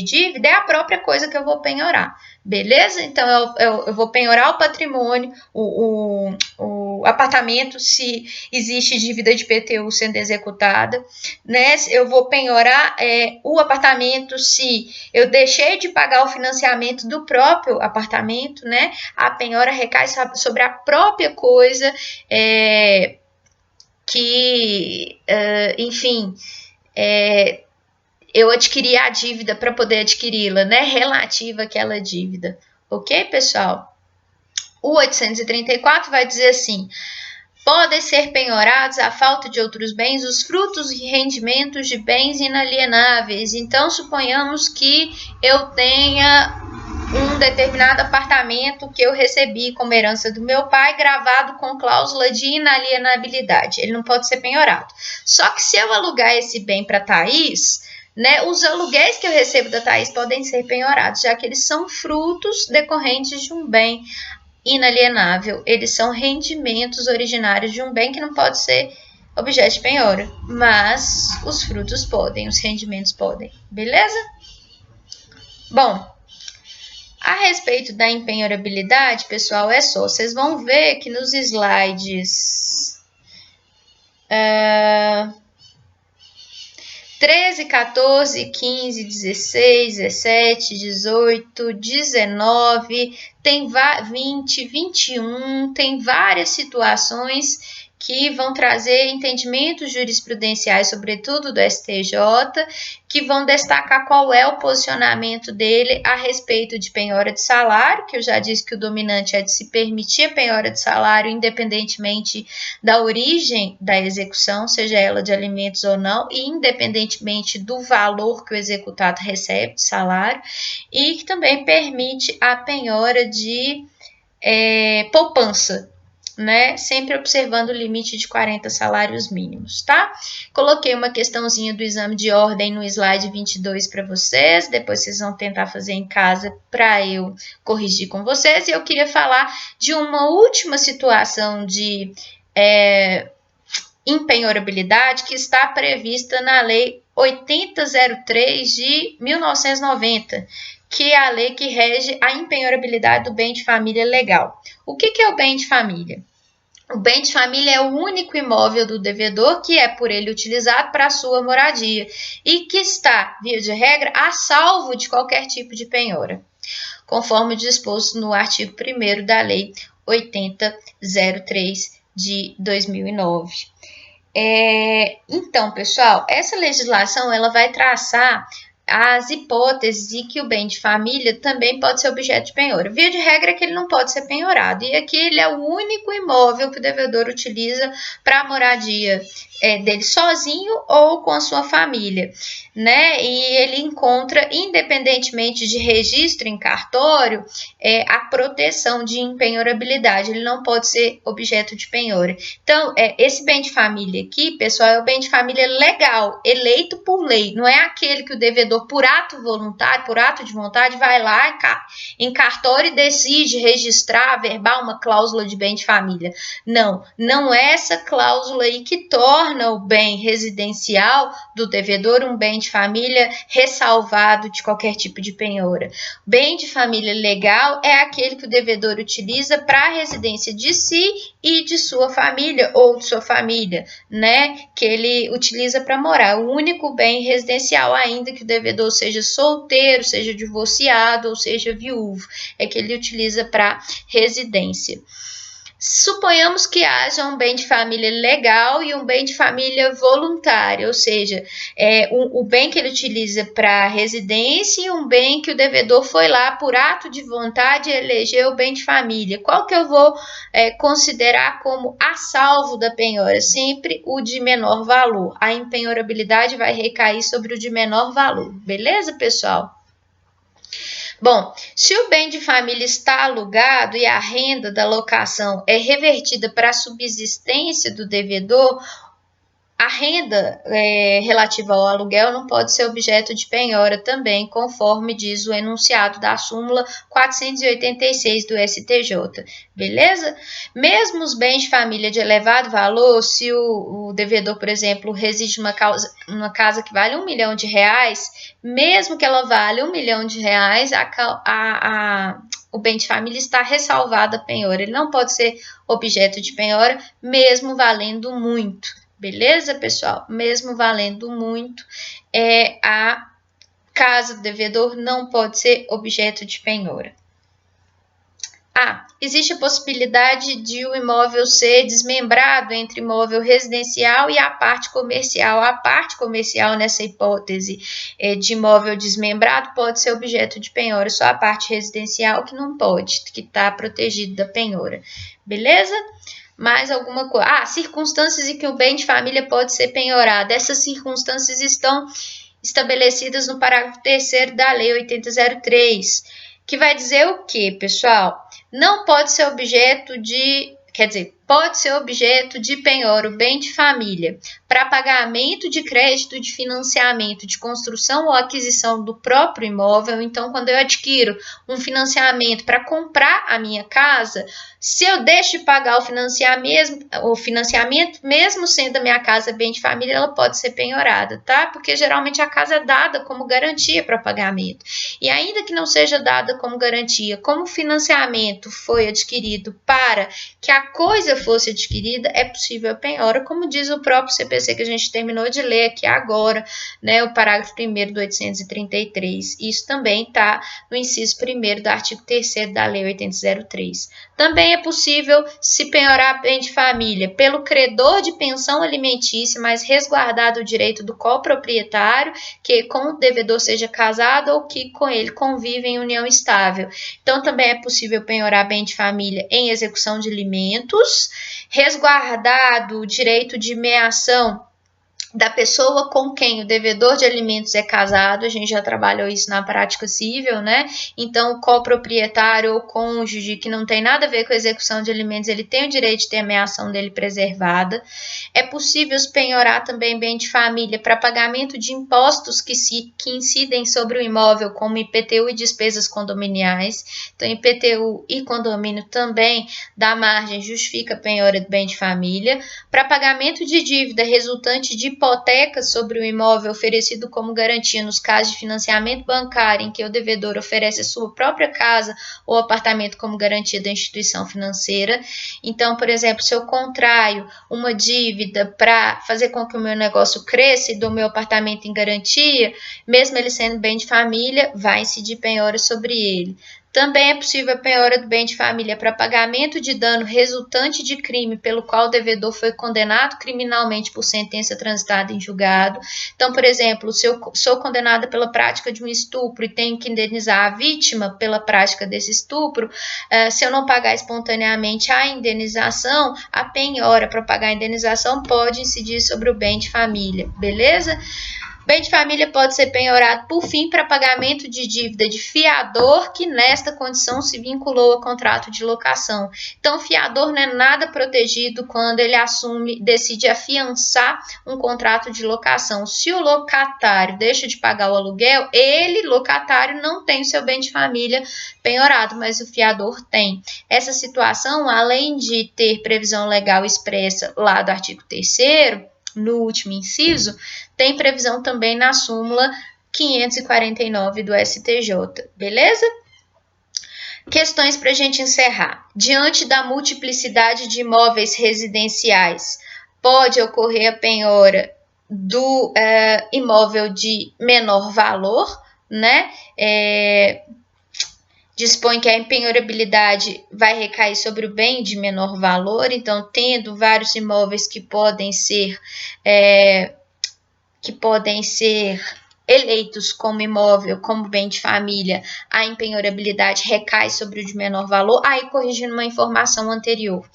dívida, é a própria coisa que eu vou penhorar, beleza? Então, eu vou penhorar o patrimônio, o apartamento, se existe dívida de IPTU sendo executada, né? Eu vou penhorar o apartamento se eu deixei de pagar o financiamento do próprio apartamento, né? A penhora recai sobre a própria coisa enfim, eu adquiri a dívida para poder adquiri-la, né? Relativa àquela dívida. Ok, pessoal? O 834 vai dizer assim: podem ser penhorados à falta de outros bens os frutos e rendimentos de bens inalienáveis. Então, suponhamos que eu tenha um determinado apartamento que eu recebi como herança do meu pai, gravado com cláusula de inalienabilidade. Ele não pode ser penhorado. Só que se eu alugar esse bem para Thaís, né, os aluguéis que eu recebo da Thaís podem ser penhorados, já que eles são frutos decorrentes de um bem inalienável. Eles são rendimentos originários de um bem que não pode ser objeto de penhora, mas os frutos podem, os rendimentos podem, beleza? Bom, a respeito da impenhorabilidade, pessoal, é só, vocês vão ver que nos slides 13, 14, 15, 16, 17, 18, 19, tem 20, 21, tem várias situações que vão trazer entendimentos jurisprudenciais, sobretudo do STJ, que vão destacar qual é o posicionamento dele a respeito de penhora de salário, que eu já disse que o dominante é de se permitir a penhora de salário independentemente da origem da execução, seja ela de alimentos ou não, e independentemente do valor que o executado recebe de salário, e que também permite a penhora de poupança, né? Sempre observando o limite de 40 salários mínimos, tá? Coloquei uma questãozinha do exame de ordem no slide 22 para vocês, depois vocês vão tentar fazer em casa para eu corrigir com vocês. E eu queria falar de uma última situação de impenhorabilidade que está prevista na Lei 8003 de 1990, que é a lei que rege a impenhorabilidade do bem de família legal. O que é o bem de família? O bem de família é o único imóvel do devedor que é por ele utilizado para a sua moradia e que está, via de regra, a salvo de qualquer tipo de penhora, conforme disposto no artigo 1º da Lei 8003 de 2009. Então, pessoal, essa legislação ela vai traçar as hipóteses de que o bem de família também pode ser objeto de penhora. Via de regra é que ele não pode ser penhorado, e aqui ele é o único imóvel que o devedor utiliza para a moradia dele sozinho ou com a sua família, né? E ele encontra, independentemente de registro em cartório, a proteção de impenhorabilidade, ele não pode ser objeto de penhora. Então, esse bem de família aqui, pessoal, é o bem de família legal, eleito por lei, não é aquele que o devedor, por ato voluntário, por ato de vontade, vai lá em cartório e decide registrar, verbal, uma cláusula de bem de família. Não é essa cláusula aí que torna o bem residencial do devedor um bem de família ressalvado de qualquer tipo de penhora. Bem de família legal é aquele que o devedor utiliza para a residência de si e de sua família ou de sua família, né? Que ele utiliza para morar. O único bem residencial, ainda que o devedor seja solteiro, seja divorciado ou seja viúvo, é que ele utiliza para residência. Suponhamos que haja um bem de família legal e um bem de família voluntário, ou seja, o bem que ele utiliza para residência e um bem que o devedor foi lá por ato de vontade e elegeu o bem de família. Qual que eu vou considerar como a salvo da penhora? Sempre o de menor valor. A impenhorabilidade vai recair sobre o de menor valor. Beleza, pessoal? Bom, se o bem de família está alugado e a renda da locação é revertida para a subsistência do devedor, a renda relativa ao aluguel não pode ser objeto de penhora também, conforme diz o enunciado da súmula 486 do STJ, beleza? Mesmo os bens de família de elevado valor, se o devedor, por exemplo, reside numa casa que vale R$1 milhão, mesmo que ela valha R$1 milhão, o bem de família está ressalvado a penhora. Ele não pode ser objeto de penhora, mesmo valendo muito. Beleza, pessoal? Mesmo valendo muito, a casa do devedor não pode ser objeto de penhora. Existe a possibilidade de o imóvel ser desmembrado entre imóvel residencial e a parte comercial. A parte comercial, nessa hipótese de imóvel desmembrado, pode ser objeto de penhora, só a parte residencial que não pode, que está protegido da penhora. Beleza? Mais alguma coisa? Circunstâncias em que o bem de família pode ser penhorado. Essas circunstâncias estão estabelecidas no parágrafo 3º da Lei 8003, que vai dizer o quê, pessoal? Não pode ser objeto de... pode ser objeto de penhora o bem de família para pagamento de crédito de financiamento de construção ou aquisição do próprio imóvel. Então, quando eu adquiro um financiamento para comprar a minha casa, se eu deixo de pagar o financiamento, mesmo sendo a minha casa bem de família, ela pode ser penhorada, tá? Porque geralmente a casa é dada como garantia para pagamento. E ainda que não seja dada como garantia, como o financiamento foi adquirido para que a coisa fosse adquirida, é possível a penhora, como diz o próprio CPC que a gente terminou de ler aqui agora, né, o parágrafo 1º do 833. Isso também está no inciso 1º do artigo 3º da Lei 8003. Também é possível se penhorar bem de família pelo credor de pensão alimentícia, mas resguardado o direito do coproprietário, que com o devedor seja casado ou que com ele convive em união estável. Então, também é possível penhorar bem de família em execução de alimentos, resguardado o direito de meação da pessoa com quem o devedor de alimentos é casado. A gente já trabalhou isso na prática civil, né? Então, o coproprietário ou cônjuge que não tem nada a ver com a execução de alimentos, ele tem o direito de ter a meação dele preservada. É possível penhorar também bem de família para pagamento de impostos que incidem sobre o imóvel, como IPTU e despesas condominiais. Então, IPTU e condomínio também dá margem, justifica a penhora do bem de família. Para pagamento de dívida resultante de hipoteca sobre o imóvel oferecido como garantia nos casos de financiamento bancário em que o devedor oferece a sua própria casa ou apartamento como garantia da instituição financeira. Então, por exemplo, se eu contraio uma dívida para fazer com que o meu negócio cresça e dou meu apartamento em garantia, mesmo ele sendo bem de família, vai incidir penhora sobre ele. Também é possível a penhora do bem de família para pagamento de dano resultante de crime pelo qual o devedor foi condenado criminalmente por sentença transitada em julgado. Então, por exemplo, se eu sou condenada pela prática de um estupro e tenho que indenizar a vítima pela prática desse estupro, se eu não pagar espontaneamente a indenização, a penhora para pagar a indenização pode incidir sobre o bem de família, beleza? Bem de família pode ser penhorado, por fim, para pagamento de dívida de fiador que nesta condição se vinculou a contrato de locação. Então, o fiador não é nada protegido quando ele decide afiançar um contrato de locação. Se o locatário deixa de pagar o aluguel, ele, locatário, não tem o seu bem de família penhorado, mas o fiador tem. Essa situação, além de ter previsão legal expressa lá do artigo 3º, no último inciso, tem previsão também na súmula 549 do STJ, beleza? Questões para a gente encerrar. Diante da multiplicidade de imóveis residenciais, pode ocorrer a penhora do imóvel de menor valor, né? Dispõe que a penhorabilidade vai recair sobre o bem de menor valor, então, tendo vários imóveis que podem ser eleitos como imóvel, como bem de família, a impenhorabilidade recai sobre o de menor valor. Aí, corrigindo uma informação anterior.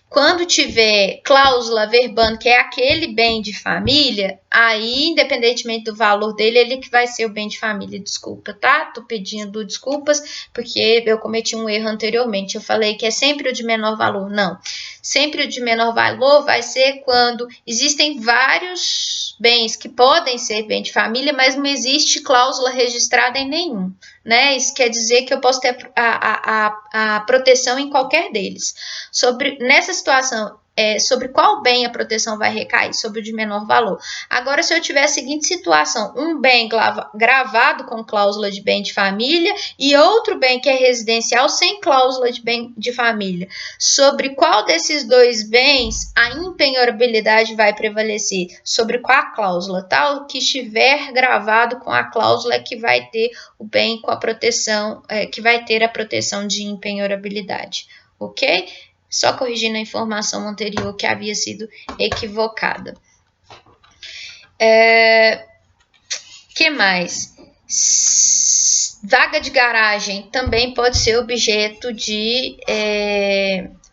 Quando tiver cláusula verbando que é aquele bem de família, aí, independentemente do valor dele, ele que vai ser o bem de família. Desculpa, tá? Tô pedindo desculpas, porque eu cometi um erro anteriormente. Eu falei que é sempre o de menor valor. Não. Sempre o de menor valor vai ser quando existem vários bens que podem ser bem de família, mas não existe cláusula registrada em nenhum, né? Isso quer dizer que eu posso ter a proteção em qualquer deles. Nessa situação, sobre qual bem a proteção vai recair? Sobre o de menor valor. Agora, se eu tiver a seguinte situação, um bem gravado com cláusula de bem de família e outro bem que é residencial sem cláusula de bem de família, sobre qual desses dois bens a impenhorabilidade vai prevalecer? Sobre qual cláusula? Tal que estiver gravado com a cláusula que vai ter o bem com a proteção, que vai ter a proteção de impenhorabilidade, ok? Só corrigindo a informação anterior que havia sido equivocada. Que mais? Vaga de garagem também pode ser objeto de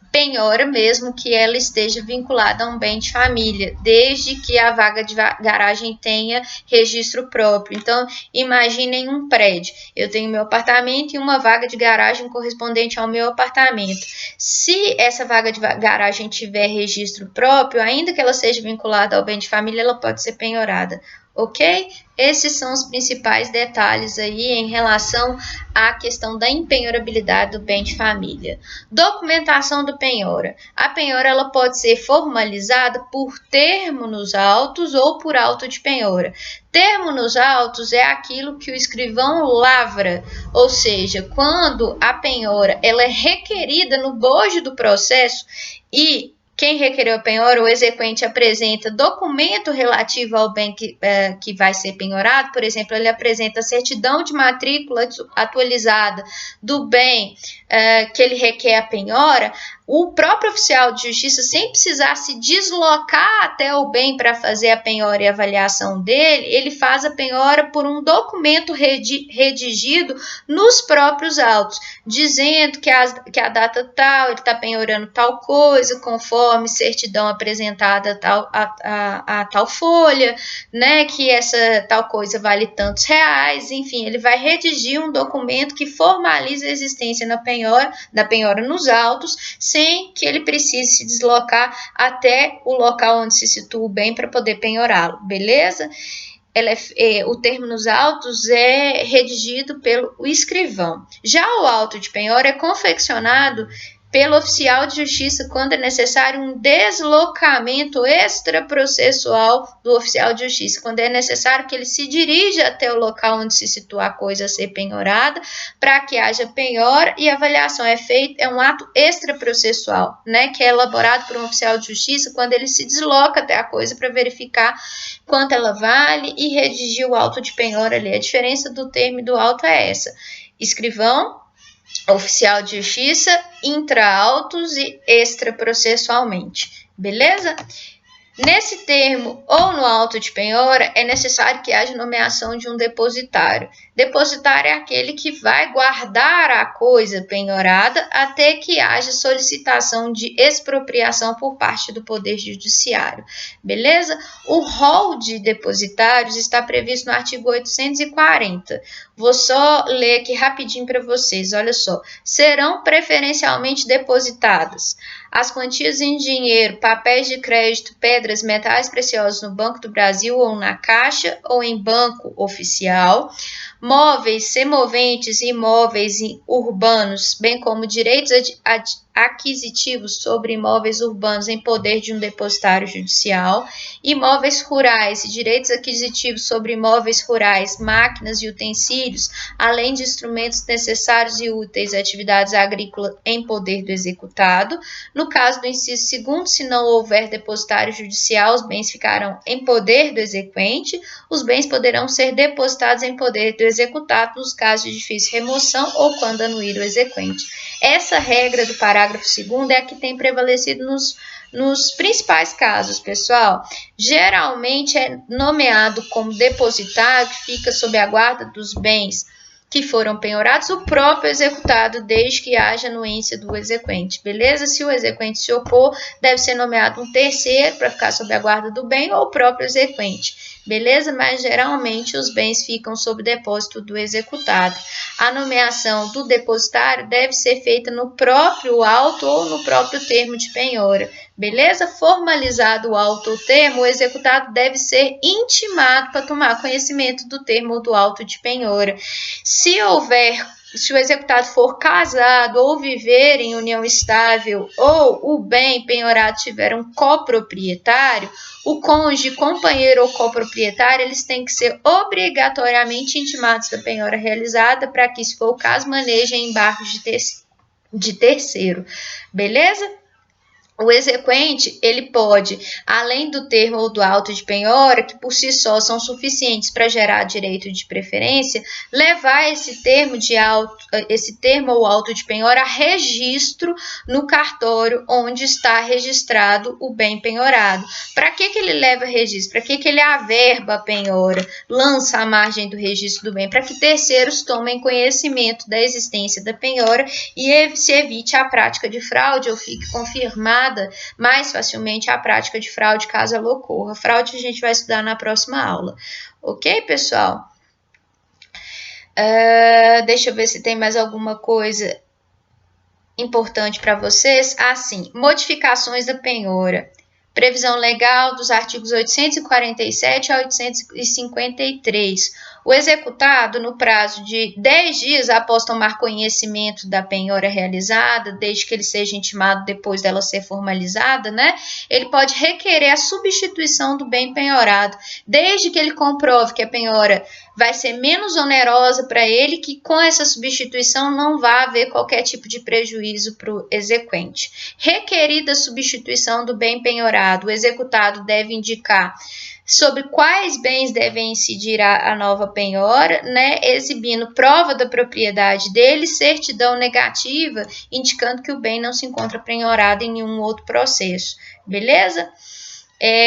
penhora, mesmo que ela esteja vinculada a um bem de família, desde que a vaga de garagem tenha registro próprio. Então, imaginem um prédio. Eu tenho meu apartamento e uma vaga de garagem correspondente ao meu apartamento. Se essa vaga de garagem tiver registro próprio, ainda que ela seja vinculada ao bem de família, ela pode ser penhorada. Ok? Esses são os principais detalhes aí em relação à questão da impenhorabilidade do bem de família. Documentação do penhora. A penhora ela pode ser formalizada por termo nos autos ou por auto de penhora. Termo nos autos é aquilo que o escrivão lavra, ou seja, quando a penhora ela é requerida no bojo do processo e quem requereu a penhora, o exequente apresenta documento relativo ao bem que vai ser penhorado. Por exemplo, ele apresenta a certidão de matrícula atualizada do bem que ele requer a penhora. O próprio oficial de justiça, sem precisar se deslocar até o bem para fazer a penhora e a avaliação dele, ele faz a penhora por um documento redigido nos próprios autos, dizendo que a data tal, ele está penhorando tal coisa, conforme certidão apresentada a tal folha, né, que essa tal coisa vale tantos reais, enfim, ele vai redigir um documento que formaliza a existência da penhora nos autos, sem que ele precise se deslocar até o local onde se situa o bem para poder penhorá-lo, beleza? O termo nos autos é redigido pelo escrivão. Já o auto de penhora é confeccionado pelo oficial de justiça quando é necessário um deslocamento extraprocessual do oficial de justiça, quando é necessário que ele se dirija até o local onde se situa a coisa a ser penhorada, para que haja penhora, e a avaliação é um ato extraprocessual, né, que é elaborado por um oficial de justiça quando ele se desloca até a coisa para verificar quanto ela vale e redigir o auto de penhora ali. A diferença do termo e do auto é essa: escrivão, oficial de justiça, intra-autos e extraprocessualmente, beleza? Nesse termo ou no auto de penhora, é necessário que haja nomeação de um depositário. Depositário é aquele que vai guardar a coisa penhorada até que haja solicitação de expropriação por parte do Poder Judiciário, beleza? O rol de depositários está previsto no artigo 840. Vou só ler aqui rapidinho para vocês, olha só. Serão preferencialmente depositadas as quantias em dinheiro, papéis de crédito, pedras, metais preciosos no Banco do Brasil ou na Caixa ou em banco oficial, móveis, semoventes e imóveis urbanos, bem como direitos aquisitivos sobre imóveis urbanos em poder de um depositário judicial, imóveis rurais e direitos aquisitivos sobre imóveis rurais, máquinas e utensílios, além de instrumentos necessários e úteis à atividades agrícolas em poder do executado. No caso do inciso 2º, se não houver depositário judicial, os bens ficarão em poder do exequente. Os bens poderão ser depositados em poder do executado nos casos de difícil remoção ou quando anuir o exequente. Essa regra do parágrafo 2º é a que tem prevalecido nos principais casos, pessoal. Geralmente é nomeado como depositário, que fica sob a guarda dos bens que foram penhorados, o próprio executado, desde que haja anuência do exequente, beleza? Se o exequente se opor, deve ser nomeado um terceiro para ficar sob a guarda do bem ou o próprio exequente, beleza? Mas geralmente os bens ficam sob depósito do executado. A nomeação do depositário deve ser feita no próprio auto ou no próprio termo de penhora, beleza? Formalizado o auto ou termo, o executado deve ser intimado para tomar conhecimento do termo ou do auto de penhora. Se o executado for casado ou viver em união estável ou o bem penhorado tiver um coproprietário, o cônjuge, companheiro ou coproprietário, eles têm que ser obrigatoriamente intimados da penhora realizada para que, se for o caso, manejem embargos de terceiro, beleza? O exequente, ele pode, além do termo ou do auto de penhora, que por si só são suficientes para gerar direito de preferência, levar esse termo ou auto de penhora a registro no cartório onde está registrado o bem penhorado. Para que ele leva registro? Para que ele averba a penhora, lança à margem do registro do bem? Para que terceiros tomem conhecimento da existência da penhora e se evite a prática de fraude ou fique confirmado mais facilmente a prática de fraude caso ela ocorra. Fraude a gente vai estudar na próxima aula. Ok, pessoal? Deixa eu ver se tem mais alguma coisa importante para vocês. Sim, modificações da penhora. Previsão legal dos artigos 847 a 853. O executado, no prazo de 10 dias após tomar conhecimento da penhora realizada, desde que ele seja intimado depois dela ser formalizada, né? Ele pode requerer a substituição do bem penhorado, desde que ele comprove que a penhora vai ser menos onerosa para ele, que com essa substituição não vai haver qualquer tipo de prejuízo para o exequente. Requerida a substituição do bem penhorado, o executado deve indicar sobre quais bens devem incidir a nova penhora, né, exibindo prova da propriedade dele, certidão negativa, indicando que o bem não se encontra penhorado em nenhum outro processo, beleza?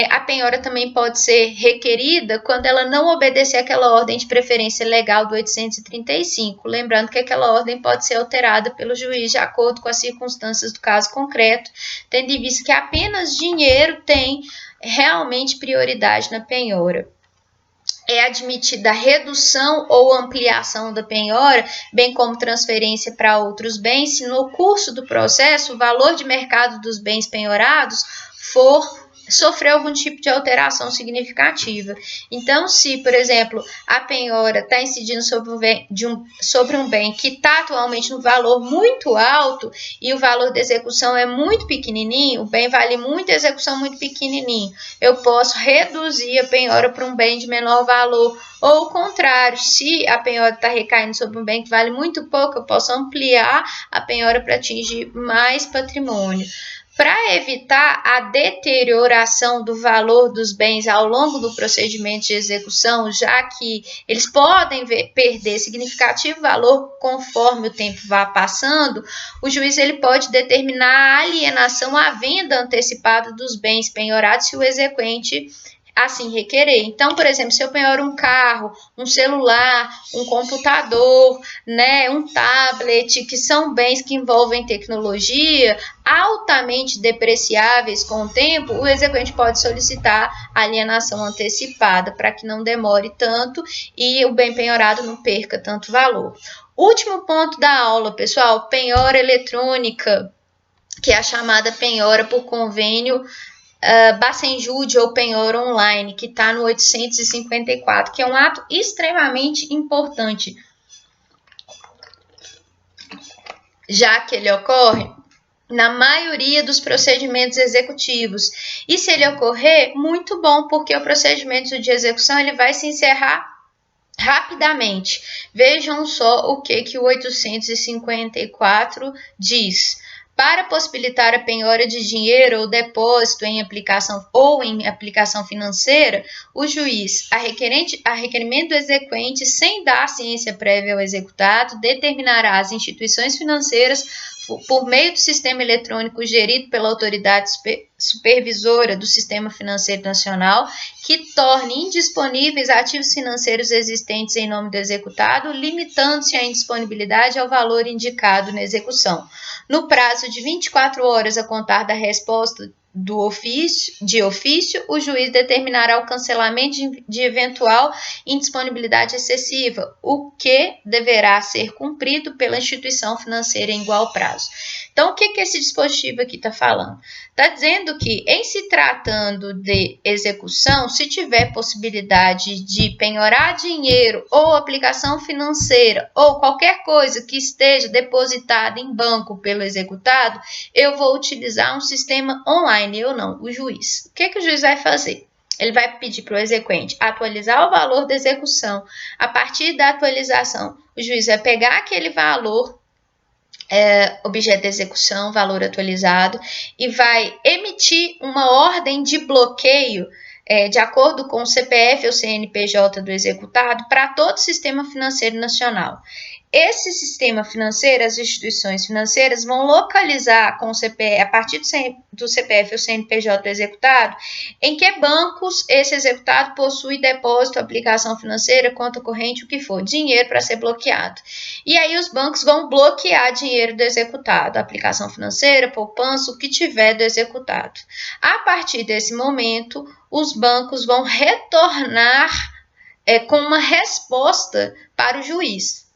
A penhora também pode ser requerida quando ela não obedecer àquela ordem de preferência legal do 835, lembrando que aquela ordem pode ser alterada pelo juiz de acordo com as circunstâncias do caso concreto, tendo em vista que apenas dinheiro tem realmente prioridade na penhora. É admitida a redução ou ampliação da penhora, bem como transferência para outros bens, se no curso do processo o valor de mercado dos bens penhorados for sofreu algum tipo de alteração significativa. Então, se, por exemplo, a penhora está incidindo sobre um bem que está atualmente no valor muito alto e o valor da execução é muito pequenininho, o bem vale muito, a execução muito pequenininho, eu posso reduzir a penhora para um bem de menor valor. Ou o contrário, se a penhora está recaindo sobre um bem que vale muito pouco, eu posso ampliar a penhora para atingir mais patrimônio. Para evitar a deterioração do valor dos bens ao longo do procedimento de execução, já que eles podem perder significativo valor conforme o tempo vá passando, o juiz ele pode determinar a alienação à venda antecipada dos bens penhorados se o exequente assim requerer. Então, por exemplo, se eu penhoro um carro, um celular, um computador, né, um tablet, que são bens que envolvem tecnologia, altamente depreciáveis com o tempo, o exequente pode solicitar alienação antecipada para que não demore tanto e o bem penhorado não perca tanto valor. Último ponto da aula, pessoal, penhora eletrônica, que é a chamada penhora por convênio Bacenjude ou penhora online, que está no 854, que é um ato extremamente importante, já que ele ocorre na maioria dos procedimentos executivos. E se ele ocorrer, muito bom, porque o procedimento de execução ele vai se encerrar rapidamente. Vejam só o que o 854 diz. Para possibilitar a penhora de dinheiro ou depósito em aplicação financeira, o juiz, a requerimento do exequente, sem dar ciência prévia ao executado, determinará as instituições financeiras por meio do sistema eletrônico gerido pela autoridade supervisora do Sistema Financeiro Nacional, que torne indisponíveis ativos financeiros existentes em nome do executado, limitando-se a indisponibilidade ao valor indicado na execução. No prazo de 24 horas a contar da resposta de ofício, o juiz determinará o cancelamento de eventual indisponibilidade excessiva, o que deverá ser cumprido pela instituição financeira em igual prazo. Então, o que esse dispositivo aqui está falando? Está dizendo que, em se tratando de execução, se tiver possibilidade de penhorar dinheiro ou aplicação financeira ou qualquer coisa que esteja depositada em banco pelo executado, eu vou utilizar um sistema online, eu não, o juiz. O que o juiz vai fazer? Ele vai pedir para o exequente atualizar o valor da execução. A partir da atualização, o juiz vai pegar aquele valor, objeto de execução, valor atualizado, e vai emitir uma ordem de bloqueio de acordo com o CPF ou CNPJ do executado para todo o sistema financeiro nacional. Esse sistema financeiro, as instituições financeiras vão localizar com o CPF, a partir do CPF ou CNPJ do executado, em que bancos esse executado possui depósito, aplicação financeira, conta corrente, o que for, dinheiro para ser bloqueado. E aí os bancos vão bloquear dinheiro do executado, aplicação financeira, poupança, o que tiver do executado. A partir desse momento, os bancos vão retornar com uma resposta para o juiz.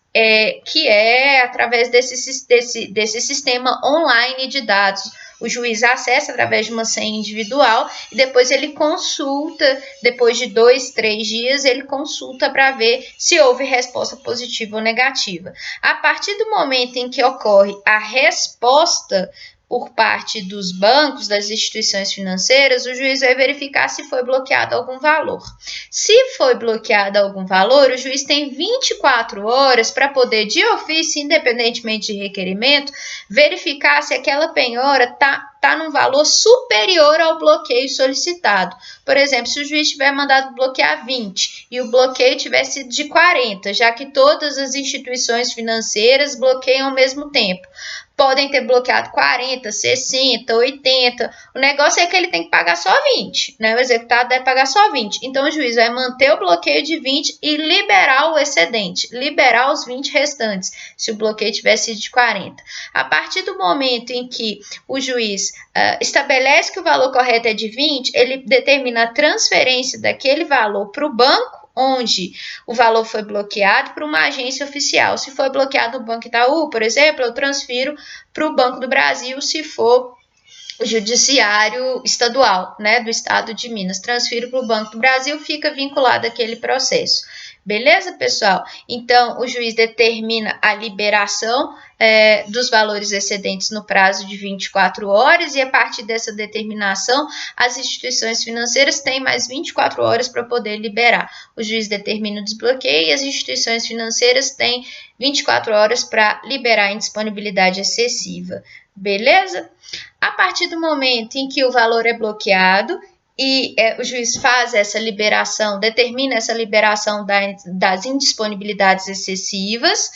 Que é através desse sistema online de dados. O juiz acessa através de uma senha individual e depois ele consulta, depois de 2, 3 dias, ele consulta para ver se houve resposta positiva ou negativa. A partir do momento em que ocorre a resposta por parte dos bancos, das instituições financeiras, o juiz vai verificar se foi bloqueado algum valor. Se foi bloqueado algum valor, o juiz tem 24 horas para poder, de ofício, independentemente de requerimento, verificar se aquela penhora está num valor superior ao bloqueio solicitado. Por exemplo, se o juiz tiver mandado bloquear 20 e o bloqueio tiver sido de 40, já que todas as instituições financeiras bloqueiam ao mesmo tempo. Podem ter bloqueado 40, 60, 80. O negócio é que ele tem que pagar só 20, né? O executado deve pagar só 20. Então, o juiz vai manter o bloqueio de 20 e liberar o excedente, liberar os 20 restantes, se o bloqueio tiver sido de 40. A partir do momento em que o juiz estabelece que o valor correto é de 20, ele determina a transferência daquele valor para o banco, onde o valor foi bloqueado, para uma agência oficial. Se for bloqueado no Banco Itaú, por exemplo, eu transfiro para o Banco do Brasil, se for o judiciário estadual, né, do estado de Minas, transfiro para o Banco do Brasil, fica vinculado àquele processo. Beleza, pessoal? Então, o juiz determina a liberação dos valores excedentes no prazo de 24 horas e, a partir dessa determinação, as instituições financeiras têm mais 24 horas para poder liberar. O juiz determina o desbloqueio e as instituições financeiras têm 24 horas para liberar a indisponibilidade excessiva. Beleza? A partir do momento em que o valor é bloqueado e o juiz faz essa liberação, determina essa liberação das indisponibilidades excessivas,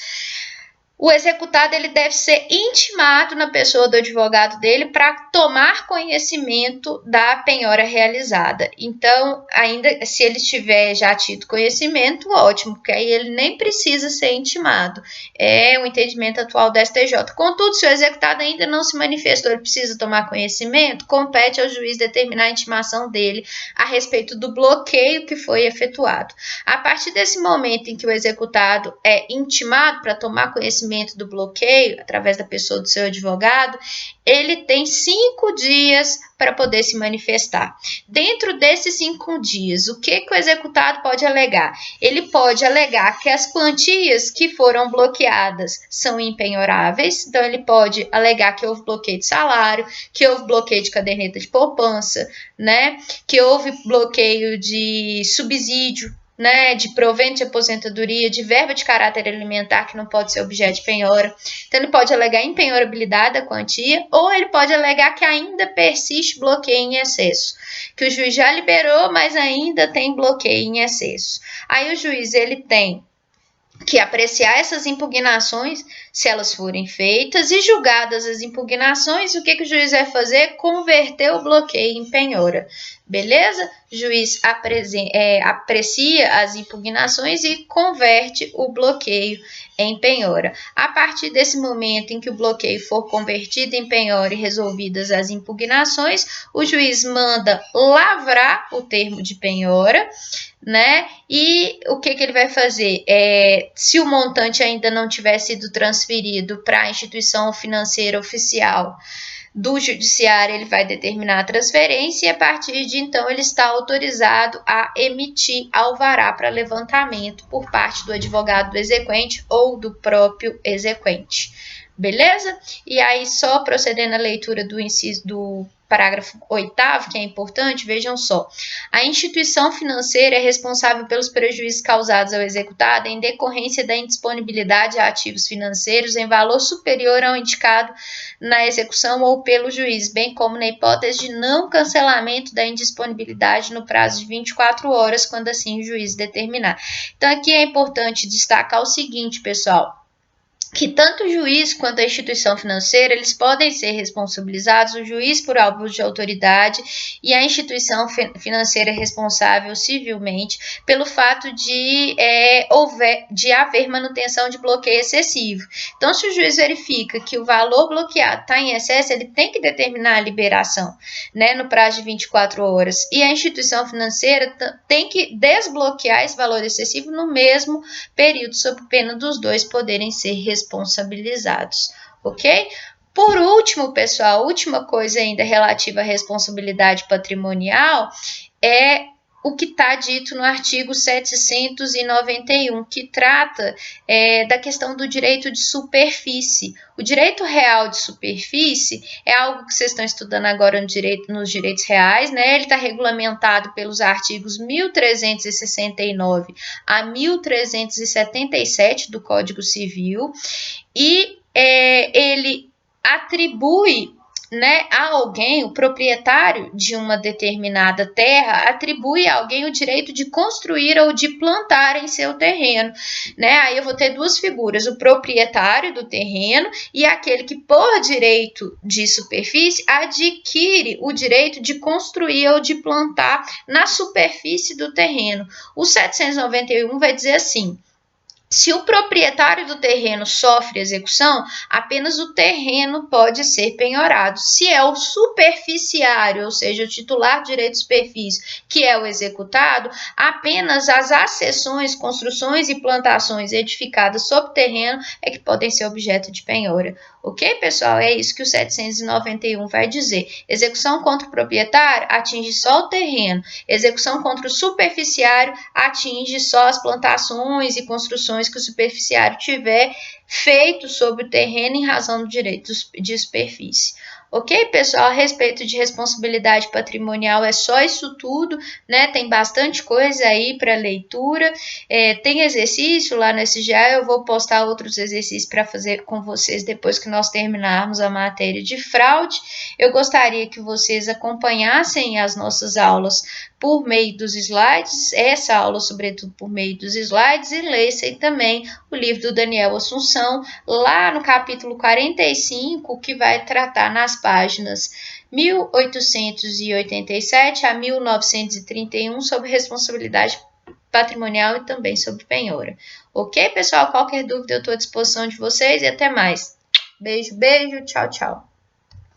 o executado ele deve ser intimado na pessoa do advogado dele para tomar conhecimento da penhora realizada. Então, ainda se ele tiver já tido conhecimento, ótimo, porque aí ele nem precisa ser intimado. É o entendimento atual do STJ. Contudo, se o executado ainda não se manifestou, ele precisa tomar conhecimento, compete ao juiz determinar a intimação dele a respeito do bloqueio que foi efetuado. A partir desse momento em que o executado é intimado para tomar conhecimento do bloqueio, através da pessoa do seu advogado, ele tem 5 dias para poder se manifestar. Dentro desses 5 dias, o que o executado pode alegar? Ele pode alegar que as quantias que foram bloqueadas são impenhoráveis, então ele pode alegar que houve bloqueio de salário, que houve bloqueio de caderneta de poupança, né? Que houve bloqueio de subsídio, né, de provento de aposentadoria, de verba de caráter alimentar que não pode ser objeto de penhora. Então, ele pode alegar impenhorabilidade da quantia ou ele pode alegar que ainda persiste bloqueio em excesso, que o juiz já liberou, mas ainda tem bloqueio em excesso. Aí o juiz ele tem que apreciar essas impugnações, se elas forem feitas, e julgadas as impugnações, o que o juiz vai fazer? Converter o bloqueio em penhora. Beleza? O juiz aprecia as impugnações e converte o bloqueio em penhora. A partir desse momento em que o bloqueio for convertido em penhora e resolvidas as impugnações, o juiz manda lavrar o termo de penhora, né? E o que ele vai fazer? Se o montante ainda não tiver sido transferido para a instituição financeira oficial do judiciário, ele vai determinar a transferência e a partir de então ele está autorizado a emitir alvará para levantamento por parte do advogado do exequente ou do próprio exequente. Beleza? E aí, só procedendo à leitura do parágrafo 8º, que é importante, vejam só. A instituição financeira é responsável pelos prejuízos causados ao executado em decorrência da indisponibilidade de ativos financeiros em valor superior ao indicado na execução ou pelo juiz, bem como na hipótese de não cancelamento da indisponibilidade no prazo de 24 horas, quando assim o juiz determinar. Então, aqui é importante destacar o seguinte, pessoal, que tanto o juiz quanto a instituição financeira, eles podem ser responsabilizados, o juiz por abuso de autoridade e a instituição financeira responsável civilmente pelo fato de haver manutenção de bloqueio excessivo. Então, se o juiz verifica que o valor bloqueado está em excesso, ele tem que determinar a liberação, né, no prazo de 24 horas. E a instituição financeira tem que desbloquear esse valor excessivo no mesmo período, sob pena dos dois poderem ser responsabilizados, ok? Por último, pessoal, a última coisa ainda relativa à responsabilidade patrimonial é o que está dito no artigo 791, que trata da questão do direito de superfície. O direito real de superfície é algo que vocês estão estudando agora nos direitos reais, né? Ele está regulamentado pelos artigos 1369 a 1377 do Código Civil e ele atribui, né, a alguém, o proprietário de uma determinada terra, atribui a alguém o direito de construir ou de plantar em seu terreno, né? Aí eu vou ter duas figuras, o proprietário do terreno e aquele que, por direito de superfície, adquire o direito de construir ou de plantar na superfície do terreno. O 791 vai dizer assim: Se o proprietário do terreno sofre execução, apenas o terreno pode ser penhorado. Se é o superficiário, ou seja, o titular de direito de superfície, que é o executado, apenas as accessões, construções e plantações edificadas sobre o terreno é que podem ser objeto de penhora. Ok, pessoal? É isso que o 791 vai dizer. Execução contra o proprietário atinge só o terreno. Execução contra o superficiário atinge só as plantações e construções que o superficiário tiver feito sobre o terreno em razão do direito de superfície. Ok, pessoal? A respeito de responsabilidade patrimonial é só isso tudo, né? Tem bastante coisa aí para leitura. Tem exercício lá no SGA, eu vou postar outros exercícios para fazer com vocês depois que nós terminarmos a matéria de fraude. Eu gostaria que vocês acompanhassem as nossas aulas por meio dos slides, essa aula sobretudo por meio dos slides, e lessem também o livro do Daniel Assunção, lá no capítulo 45, que vai tratar nas páginas 1887 a 1931 sobre responsabilidade patrimonial e também sobre penhora. Ok, pessoal? Qualquer dúvida eu estou à disposição de vocês e até mais. Beijo, beijo, tchau, tchau.